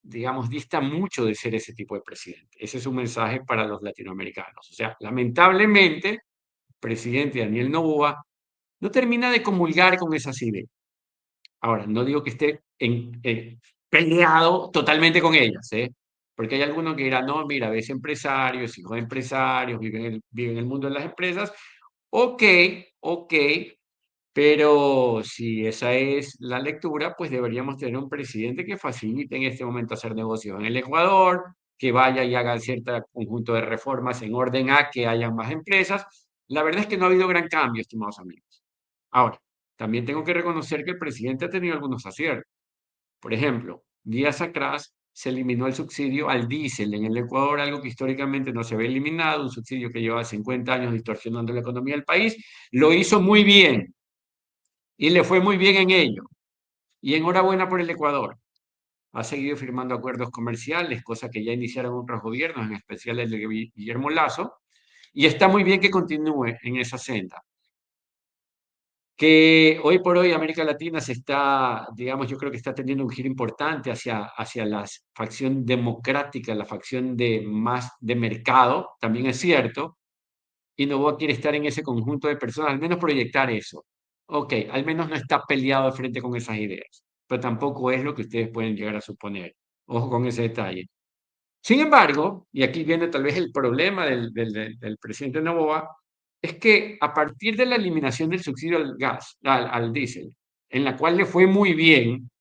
digamos, dista mucho de ser ese tipo de presidente. Ese es un mensaje para los latinoamericanos. O sea, lamentablemente, el presidente Daniel Noboa no termina de comulgar con esas ideas. Ahora, no digo que esté peleado totalmente con ellas, ¿eh? Porque hay algunos que dirán, no, mira, ves empresarios, hijos de empresarios, viven en el mundo de las empresas. Ok, ok, pero si esa es la lectura, pues deberíamos tener un presidente que facilite en este momento hacer negocios en el Ecuador, que vaya y haga cierto conjunto de reformas en orden a que haya más empresas. La verdad es que no ha habido gran cambio, estimados amigos. Ahora, también tengo que reconocer que el presidente ha tenido algunos aciertos. Por ejemplo, días atrás se eliminó el subsidio al diésel en el Ecuador, algo que históricamente no se había eliminado, un subsidio que lleva 50 años distorsionando la economía del país. Lo hizo muy bien y le fue muy bien en ello. Y enhorabuena por el Ecuador. Ha seguido firmando acuerdos comerciales, cosa que ya iniciaron otros gobiernos, en especial el de Guillermo Lasso, y está muy bien que continúe en esa senda. Que hoy por hoy América Latina se está, digamos, yo creo que está teniendo un giro importante hacia la facción democrática, la facción de más de mercado, también es cierto, y Noboa quiere estar en ese conjunto de personas, al menos proyectar eso. Ok, al menos no está peleado de frente con esas ideas, pero tampoco es lo que ustedes pueden llegar a suponer. Ojo con ese detalle. Sin embargo, y aquí viene tal vez el problema del presidente Noboa, es que a partir de la eliminación del subsidio al gas, al diésel, en la cual le fue muy bien,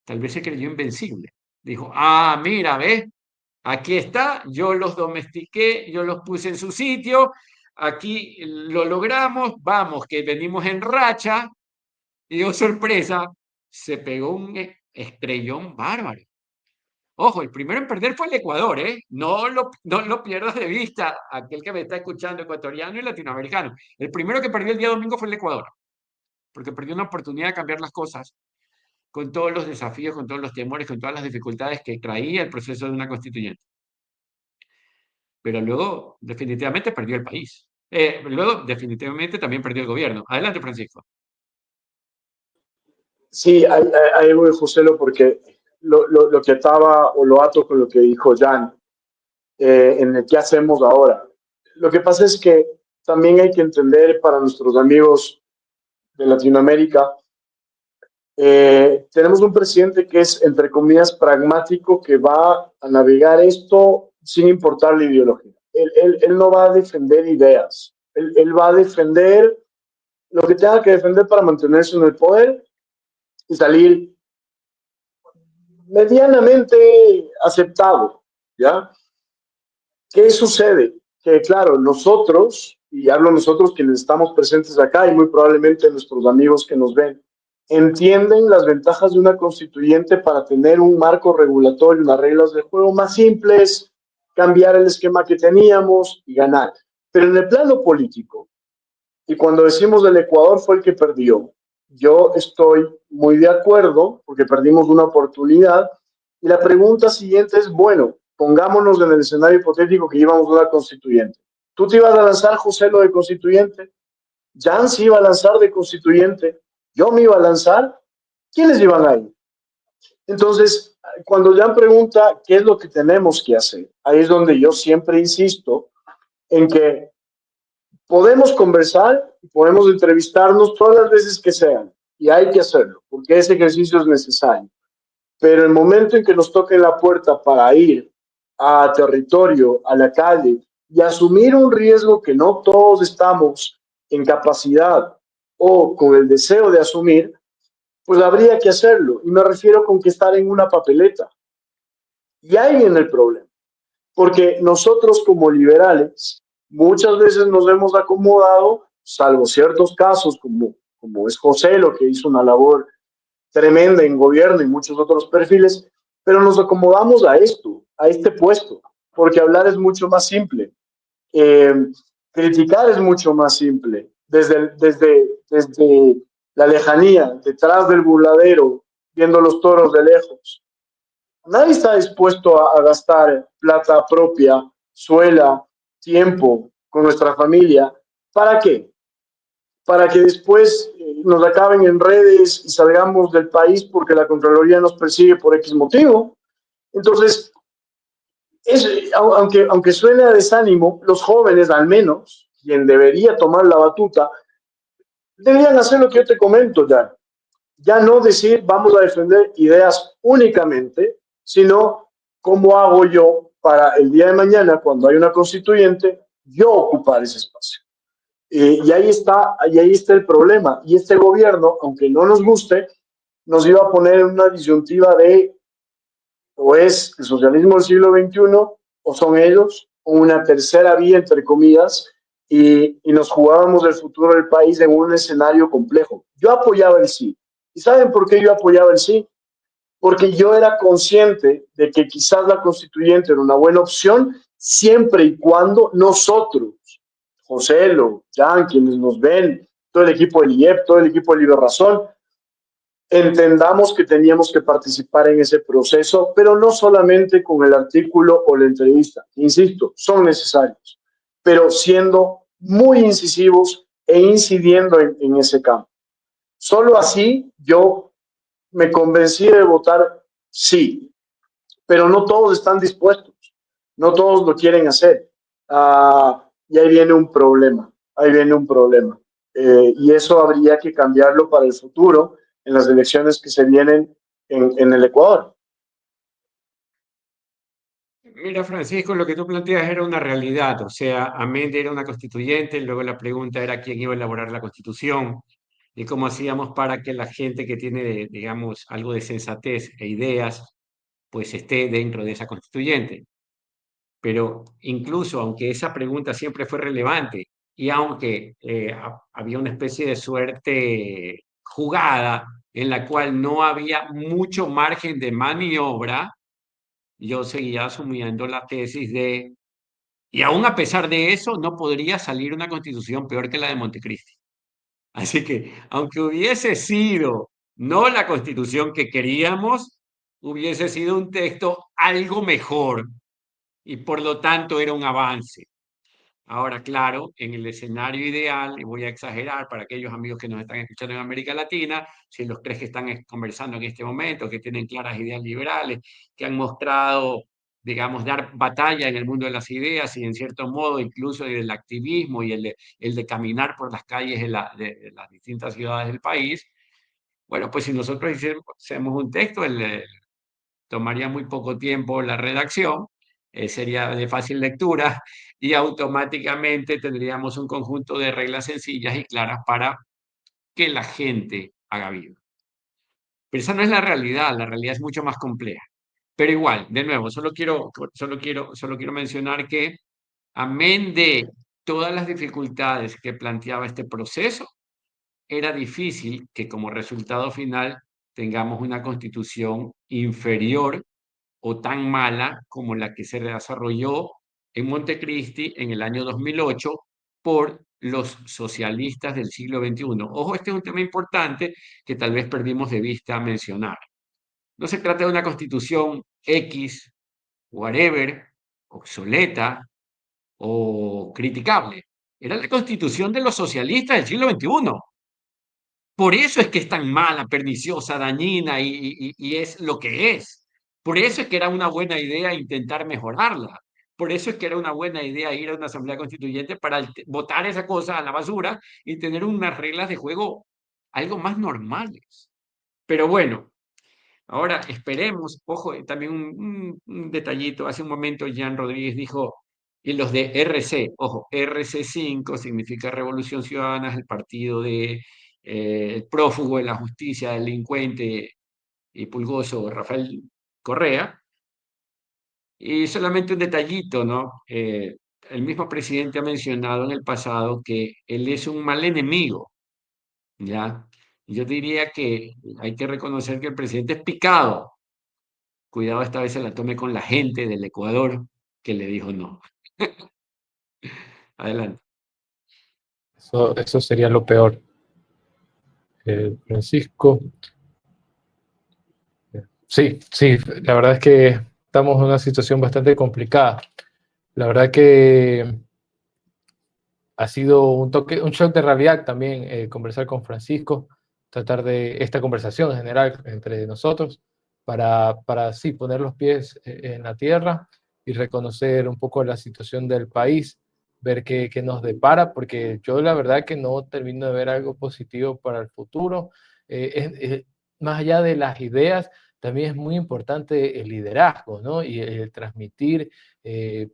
tal vez se creyó invencible. Dijo, ah, mira, ¿ves? Aquí está, yo los domestiqué, yo los puse en su sitio, aquí lo logramos, vamos, que venimos en racha, y oh sorpresa, se pegó un estrellón bárbaro. Ojo, el primero en perder fue el Ecuador, ¿eh? No lo pierdas de vista, aquel que me está escuchando, ecuatoriano y latinoamericano. El primero que perdió el día domingo fue el Ecuador, porque perdió una oportunidad de cambiar las cosas con todos los desafíos, con todos los temores, con todas las dificultades que traía el proceso de una constituyente. Pero luego, definitivamente, perdió el país. Luego, definitivamente, también perdió el gobierno. Adelante, Francisco. Sí, ahí voy, Joselo, porque lo que ataba o lo ato con lo que dijo Jan, en el qué hacemos ahora. Lo que pasa es que también hay que entender para nuestros amigos de Latinoamérica, tenemos un presidente que es, entre comillas, pragmático, que va a navegar esto sin importar la ideología. Él no va a defender ideas, él va a defender lo que tenga que defender para mantenerse en el poder y salir medianamente aceptado, ¿ya? ¿Qué sucede? Que claro, nosotros, y hablo nosotros quienes estamos presentes acá y muy probablemente nuestros amigos que nos ven, entienden las ventajas de una constituyente para tener un marco regulatorio, unas reglas de juego más simples, cambiar el esquema que teníamos y ganar. Pero en el plano político, y cuando decimos el Ecuador fue el que perdió, yo estoy muy de acuerdo porque perdimos una oportunidad. Y la pregunta siguiente es, bueno, pongámonos en el escenario hipotético que íbamos a una constituyente. ¿Tú te ibas a lanzar, José, lo de constituyente? Jan se iba a lanzar de constituyente. Yo me iba a lanzar. ¿Quiénes iban ahí? Entonces, cuando Jan pregunta qué es lo que tenemos que hacer, ahí es donde yo siempre insisto en que podemos conversar, podemos entrevistarnos todas las veces que sean, y hay que hacerlo, porque ese ejercicio es necesario. Pero el momento en que nos toquen la puerta para ir a territorio, a la calle, y asumir un riesgo que no todos estamos en capacidad o con el deseo de asumir, pues habría que hacerlo. Y me refiero con que estar en una papeleta. Y ahí viene el problema. Porque nosotros como liberales muchas veces nos hemos acomodado, salvo ciertos casos como es José, lo que hizo una labor tremenda en gobierno y muchos otros perfiles, pero nos acomodamos a esto, a este puesto, porque hablar es mucho más simple, eh, criticar es mucho más simple, desde la lejanía, detrás del burladero, viendo los toros de lejos. Nadie está dispuesto a gastar plata propia, suela, tiempo con nuestra familia. ¿Para qué? Para que después nos acaben en redes y salgamos del país porque la Contraloría nos persigue por X motivo. Entonces, aunque suene a desánimo, los jóvenes, al menos, quien debería tomar la batuta, deberían hacer lo que yo te comento ya. Ya no decir vamos a defender ideas únicamente, sino cómo hago yo para el día de mañana, cuando hay una constituyente, yo ocupar ese espacio. Y ahí está el problema. Y este gobierno, aunque no nos guste, nos iba a poner en una disyuntiva de o es el socialismo del siglo XXI o son ellos, o una tercera vía, entre comillas, y nos jugábamos el futuro del país en un escenario complejo. Yo apoyaba el sí. ¿Y saben por qué yo apoyaba el sí? Porque yo era consciente de que quizás la constituyente era una buena opción siempre y cuando nosotros, José, Jan, quienes nos ven, todo el equipo del IEP, todo el equipo de Libre Razón, entendamos que teníamos que participar en ese proceso, pero no solamente con el artículo o la entrevista. Insisto, son necesarios, pero siendo muy incisivos e incidiendo en ese campo. Solo así yo me convencí de votar sí, pero no todos están dispuestos, no todos lo quieren hacer. Y ahí viene un problema, ahí viene un problema. Y eso habría que cambiarlo para el futuro en las elecciones que se vienen en el Ecuador. Mira, Francisco, lo que tú planteas era una realidad, o sea, Amende era una constituyente, luego la pregunta era quién iba a elaborar la constitución y cómo hacíamos para que la gente que tiene, digamos, algo de sensatez e ideas, pues esté dentro de esa constituyente. Pero incluso aunque esa pregunta siempre fue relevante y aunque había una especie de suerte jugada en la cual no había mucho margen de maniobra, yo seguía asumiendo la tesis de, y aún a pesar de eso, no podría salir una constitución peor que la de Montecristi. Así que, aunque hubiese sido no la constitución que queríamos, hubiese sido un texto algo mejor y por lo tanto era un avance. Ahora, claro, en el escenario ideal, y voy a exagerar para aquellos amigos que nos están escuchando en América Latina, si los tres que están conversando en este momento, que tienen claras ideas liberales, que han mostrado digamos, dar batalla en el mundo de las ideas y en cierto modo incluso el activismo y el de caminar por las calles de las distintas ciudades del país. Bueno, pues si nosotros hacemos un texto, tomaría muy poco tiempo la redacción, sería de fácil lectura y automáticamente tendríamos un conjunto de reglas sencillas y claras para que la gente haga vida. Pero esa no es la realidad es mucho más compleja. Pero igual, de nuevo, solo quiero mencionar que, amén de todas las dificultades que planteaba este proceso, era difícil que como resultado final tengamos una constitución inferior o tan mala como la que se desarrolló en Montecristi en el año 2008 por los socialistas del siglo XXI. Ojo, este es un tema importante que tal vez perdimos de vista mencionar. No se trata de una constitución X, whatever, obsoleta o criticable. Era la constitución de los socialistas del siglo XXI. Por eso es que es tan mala, perniciosa, dañina y es lo que es. Por eso es que era una buena idea intentar mejorarla. Por eso es que era una buena idea ir a una asamblea constituyente para botar esa cosa a la basura y tener unas reglas de juego algo más normales. Pero bueno, ahora esperemos, ojo, también un detallito, hace un momento Jan Rodríguez dijo, y los de RC, ojo, RC5 significa Revolución Ciudadana, es el partido de el prófugo de la justicia, delincuente y pulgoso Rafael Correa. Y solamente un detallito, ¿no? El mismo presidente ha mencionado en el pasado que él es un mal enemigo, ¿ya? Yo diría que hay que reconocer que el presidente es picado. Cuidado, esta vez se la tome con la gente del Ecuador que le dijo no. Adelante. Eso sería lo peor. Francisco. Sí, sí, la verdad es que estamos en una situación bastante complicada. La verdad que ha sido un shock de realidad también conversar con Francisco, tratar de esta conversación en general entre nosotros para sí poner los pies en la tierra y reconocer un poco la situación del país, ver qué nos depara, porque yo la verdad que no termino de ver algo positivo para el futuro. Más allá de las ideas, también es muy importante el liderazgo, ¿no? Y el transmitir el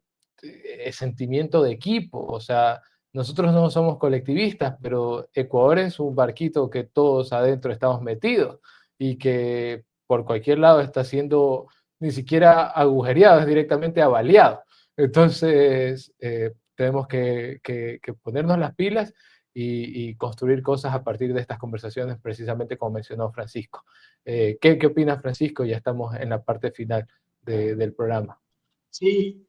sentimiento de equipo, o sea, nosotros no somos colectivistas, pero Ecuador es un barquito que todos adentro estamos metidos y que por cualquier lado está siendo ni siquiera agujereado, es directamente avaliado. Entonces, tenemos que ponernos las pilas y construir cosas a partir de estas conversaciones, precisamente como mencionó Francisco. ¿Qué opina Francisco? Ya estamos en la parte final del programa. Sí,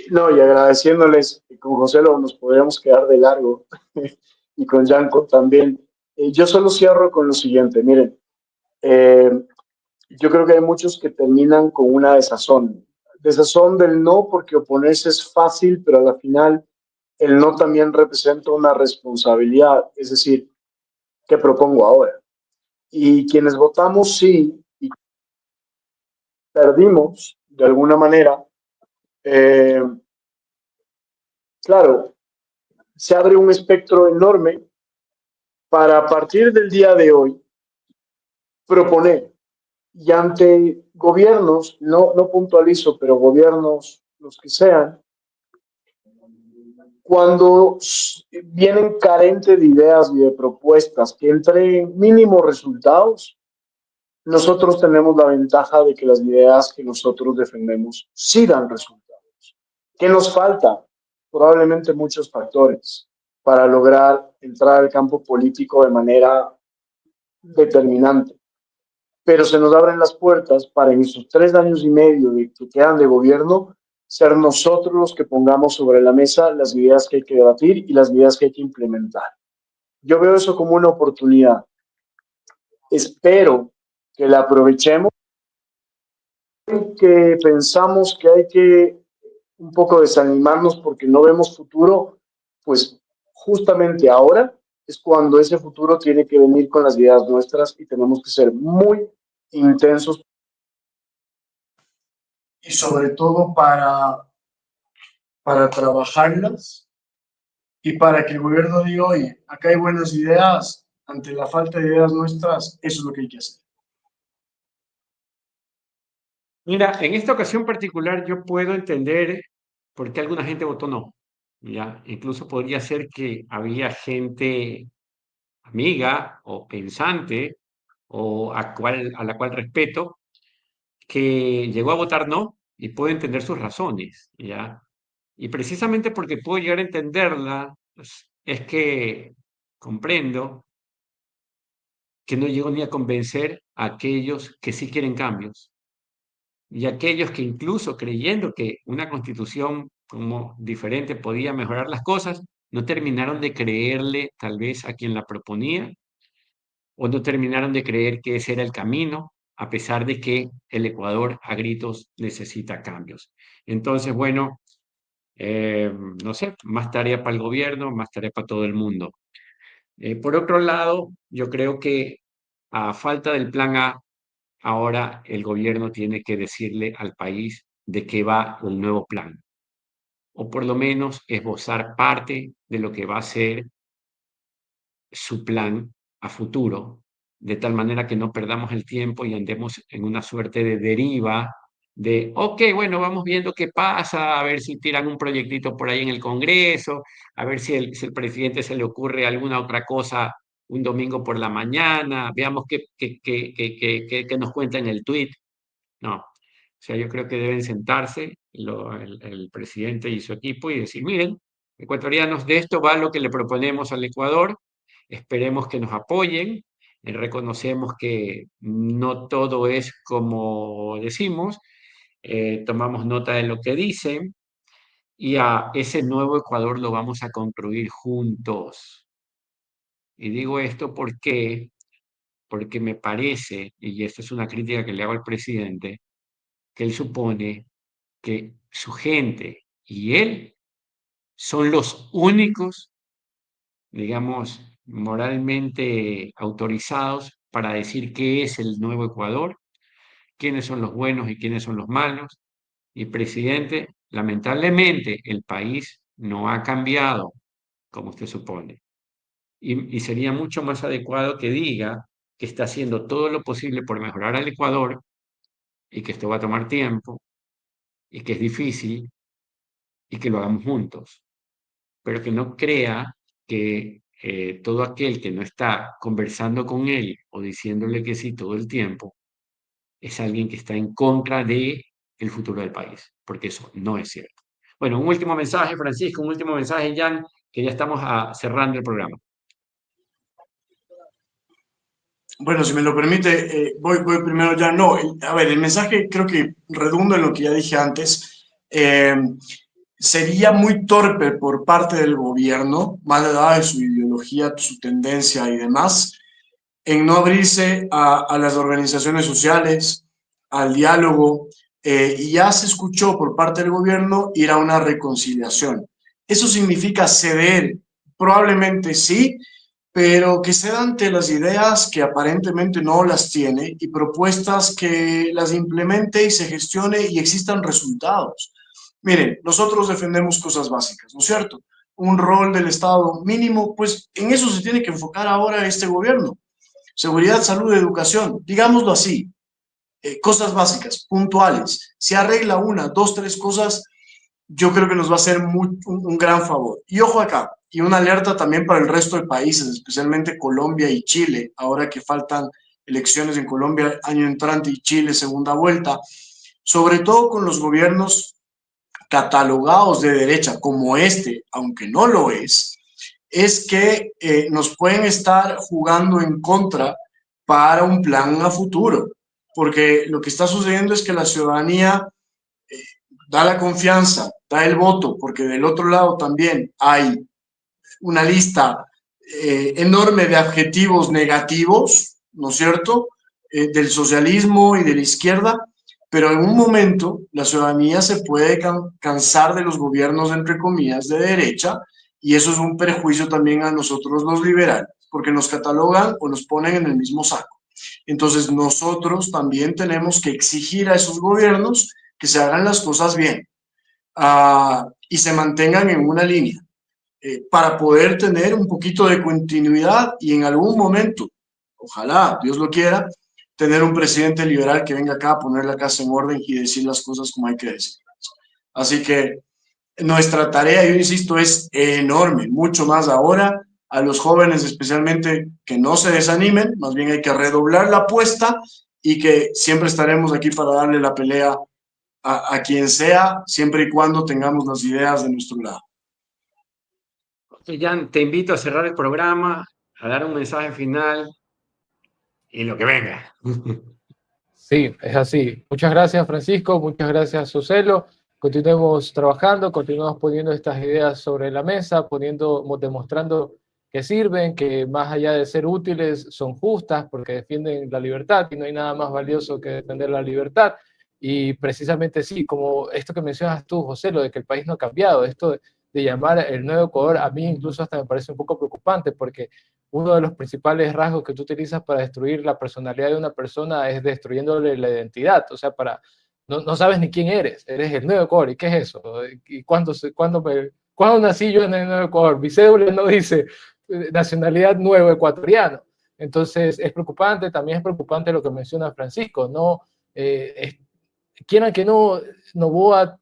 no, y agradeciéndoles, con José nos podríamos quedar de largo y con Yanko también. Yo solo cierro con lo siguiente, miren, yo creo que hay muchos que terminan con una desazón del no, porque oponerse es fácil, pero a la final el no también representa una responsabilidad, es decir, ¿qué propongo ahora? Y quienes votamos sí y perdimos de alguna manera, eh, claro, se abre un espectro enorme para a partir del día de hoy proponer y ante gobiernos, no puntualizo, pero gobiernos, los que sean, cuando vienen carentes de ideas y de propuestas que entreguen mínimos resultados, nosotros tenemos la ventaja de que las ideas que nosotros defendemos sí dan resultados. ¿Qué nos falta? Probablemente muchos factores para lograr entrar al campo político de manera determinante. Pero se nos abren las puertas para en estos 3 años y medio que quedan de gobierno, ser nosotros los que pongamos sobre la mesa las ideas que hay que debatir y las ideas que hay que implementar. Yo veo eso como una oportunidad. Espero que la aprovechemos, que pensamos que hay que un poco desanimarnos porque no vemos futuro, pues justamente ahora es cuando ese futuro tiene que venir con las ideas nuestras y tenemos que ser muy intensos y sobre todo para trabajarlas y para que el gobierno diga, oye, acá hay buenas ideas, ante la falta de ideas nuestras, eso es lo que hay que hacer. Mira, en esta ocasión particular yo puedo entender por qué alguna gente votó no. ¿Ya? Incluso podría ser que había gente amiga o pensante o a la cual respeto que llegó a votar no y puedo entender sus razones, ¿ya? Y precisamente porque puedo llegar a entenderla, pues, es que comprendo que no llego ni a convencer a aquellos que sí quieren cambios y aquellos que incluso creyendo que una constitución como diferente podía mejorar las cosas, no terminaron de creerle tal vez a quien la proponía o no terminaron de creer que ese era el camino, a pesar de que el Ecuador a gritos necesita cambios. Entonces, bueno, no sé, más tarea para el gobierno, más tarea para todo el mundo. Por otro lado, yo creo que a falta del plan A, ahora el gobierno tiene que decirle al país de qué va un nuevo plan, o por lo menos esbozar parte de lo que va a ser su plan a futuro, de tal manera que no perdamos el tiempo y andemos en una suerte de deriva de, ok, bueno, vamos viendo qué pasa, a ver si tiran un proyectito por ahí en el Congreso, a ver si el presidente se le ocurre alguna otra cosa un domingo por la mañana, veamos qué nos cuenta en el tweet. No, o sea, yo creo que deben sentarse el presidente y su equipo y decir, miren, ecuatorianos, de esto va lo que le proponemos al Ecuador, esperemos que nos apoyen, reconocemos que no todo es como decimos, tomamos nota de lo que dicen y a ese nuevo Ecuador lo vamos a construir juntos. Y digo esto porque me parece, y esta es una crítica que le hago al presidente, que él supone que su gente y él son los únicos, digamos, moralmente autorizados para decir qué es el nuevo Ecuador, quiénes son los buenos y quiénes son los malos. Y presidente, lamentablemente el país no ha cambiado como usted supone. Y sería mucho más adecuado que diga que está haciendo todo lo posible por mejorar al Ecuador y que esto va a tomar tiempo y que es difícil y que lo hagamos juntos, pero que no crea que todo aquel que no está conversando con él o diciéndole que sí todo el tiempo es alguien que está en contra de el futuro del país, porque eso no es cierto. Bueno, un último mensaje, Francisco, un último mensaje, Jan, que ya estamos cerrando el programa. Bueno, si me lo permite, voy primero ya. No, a ver, el mensaje creo que redunda en lo que ya dije antes. Sería muy torpe por parte del gobierno, más allá de su ideología, su tendencia y demás, en no abrirse a las organizaciones sociales, al diálogo, y ya se escuchó por parte del gobierno ir a una reconciliación. ¿Eso significa ceder? Probablemente sí, pero que ceda ante las ideas que aparentemente no las tiene y propuestas que las implemente y se gestione y existan resultados. Miren, nosotros defendemos cosas básicas, ¿no es cierto? Un rol del Estado mínimo, pues en eso se tiene que enfocar ahora este gobierno. Seguridad, salud, educación, digámoslo así, cosas básicas, puntuales. Si arregla una, dos, tres cosas, yo creo que nos va a hacer un gran favor. Y ojo acá, y una alerta también para el resto de países, especialmente Colombia y Chile, ahora que faltan elecciones en Colombia año entrante y Chile segunda vuelta, sobre todo con los gobiernos catalogados de derecha como este, aunque no lo es que nos pueden estar jugando en contra para un plan a futuro, porque lo que está sucediendo es que la ciudadanía da la confianza, da el voto, porque del otro lado también hay una lista enorme de adjetivos negativos, ¿no es cierto?, del socialismo y de la izquierda, pero en un momento la ciudadanía se puede cansar de los gobiernos, entre comillas, de derecha, y eso es un perjuicio también a nosotros los liberales, porque nos catalogan o nos ponen en el mismo saco. Entonces nosotros también tenemos que exigir a esos gobiernos que se hagan las cosas bien y se mantengan en una línea para poder tener un poquito de continuidad y en algún momento, ojalá, Dios lo quiera, tener un presidente liberal que venga acá a poner la casa en orden y decir las cosas como hay que decirlas. Así que nuestra tarea, yo insisto, es enorme, mucho más ahora. A los jóvenes especialmente que no se desanimen, más bien hay que redoblar la apuesta y que siempre estaremos aquí para darle la pelea a quien sea, siempre y cuando tengamos las ideas de nuestro lado. Jan, te invito a cerrar el programa, a dar un mensaje final y lo que venga. Sí, es así. Muchas gracias, Francisco. Muchas gracias, Soselo. Continuemos trabajando, continuemos poniendo estas ideas sobre la mesa, demostrando que sirven, que más allá de ser útiles, son justas porque defienden la libertad y no hay nada más valioso que defender la libertad. Y precisamente sí, como esto que mencionas tú, José, lo de que el país no ha cambiado, esto de llamar el nuevo Ecuador, a mí incluso hasta me parece un poco preocupante porque uno de los principales rasgos que tú utilizas para destruir la personalidad de una persona es destruyéndole la identidad, o sea, no sabes ni quién eres el nuevo Ecuador, ¿y qué es eso? ¿Y cuándo nací yo en el nuevo Ecuador? Mi cédula no dice nacionalidad nuevo ecuatoriano. Entonces es preocupante, también es preocupante lo que menciona Francisco, ¿no? Quieran que no, Noboa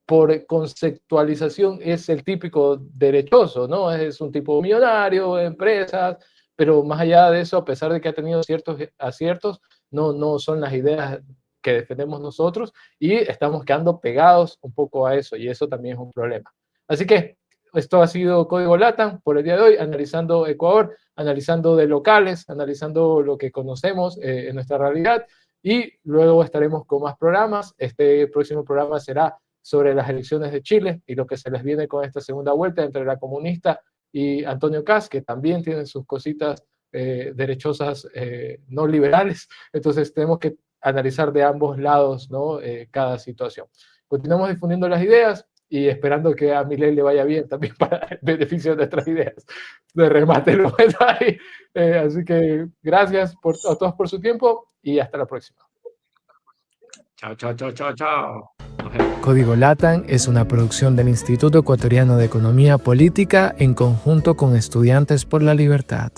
por conceptualización es el típico derechoso, ¿no? Es un tipo millonario, empresas, pero más allá de eso, a pesar de que ha tenido ciertos aciertos, no son las ideas que defendemos nosotros y estamos quedando pegados un poco a eso y eso también es un problema. Así que esto ha sido Código LATAM por el día de hoy, analizando Ecuador, analizando de locales, analizando lo que conocemos en nuestra realidad y luego estaremos con más programas. Este próximo programa será sobre las elecciones de Chile y lo que se les viene con esta segunda vuelta entre la comunista y Antonio Kast, que también tienen sus cositas derechosas no liberales. Entonces tenemos que analizar de ambos lados, ¿no? Cada situación. Continuamos difundiendo las ideas y esperando que a Milei le vaya bien también para el beneficio de nuestras ideas. De remate lo meto ahí. Así que gracias a todos por su tiempo y hasta la próxima. Chao, chao, chao, chao, chao. Código LATAM es una producción del Instituto Ecuatoriano de Economía Política en conjunto con Estudiantes por la Libertad.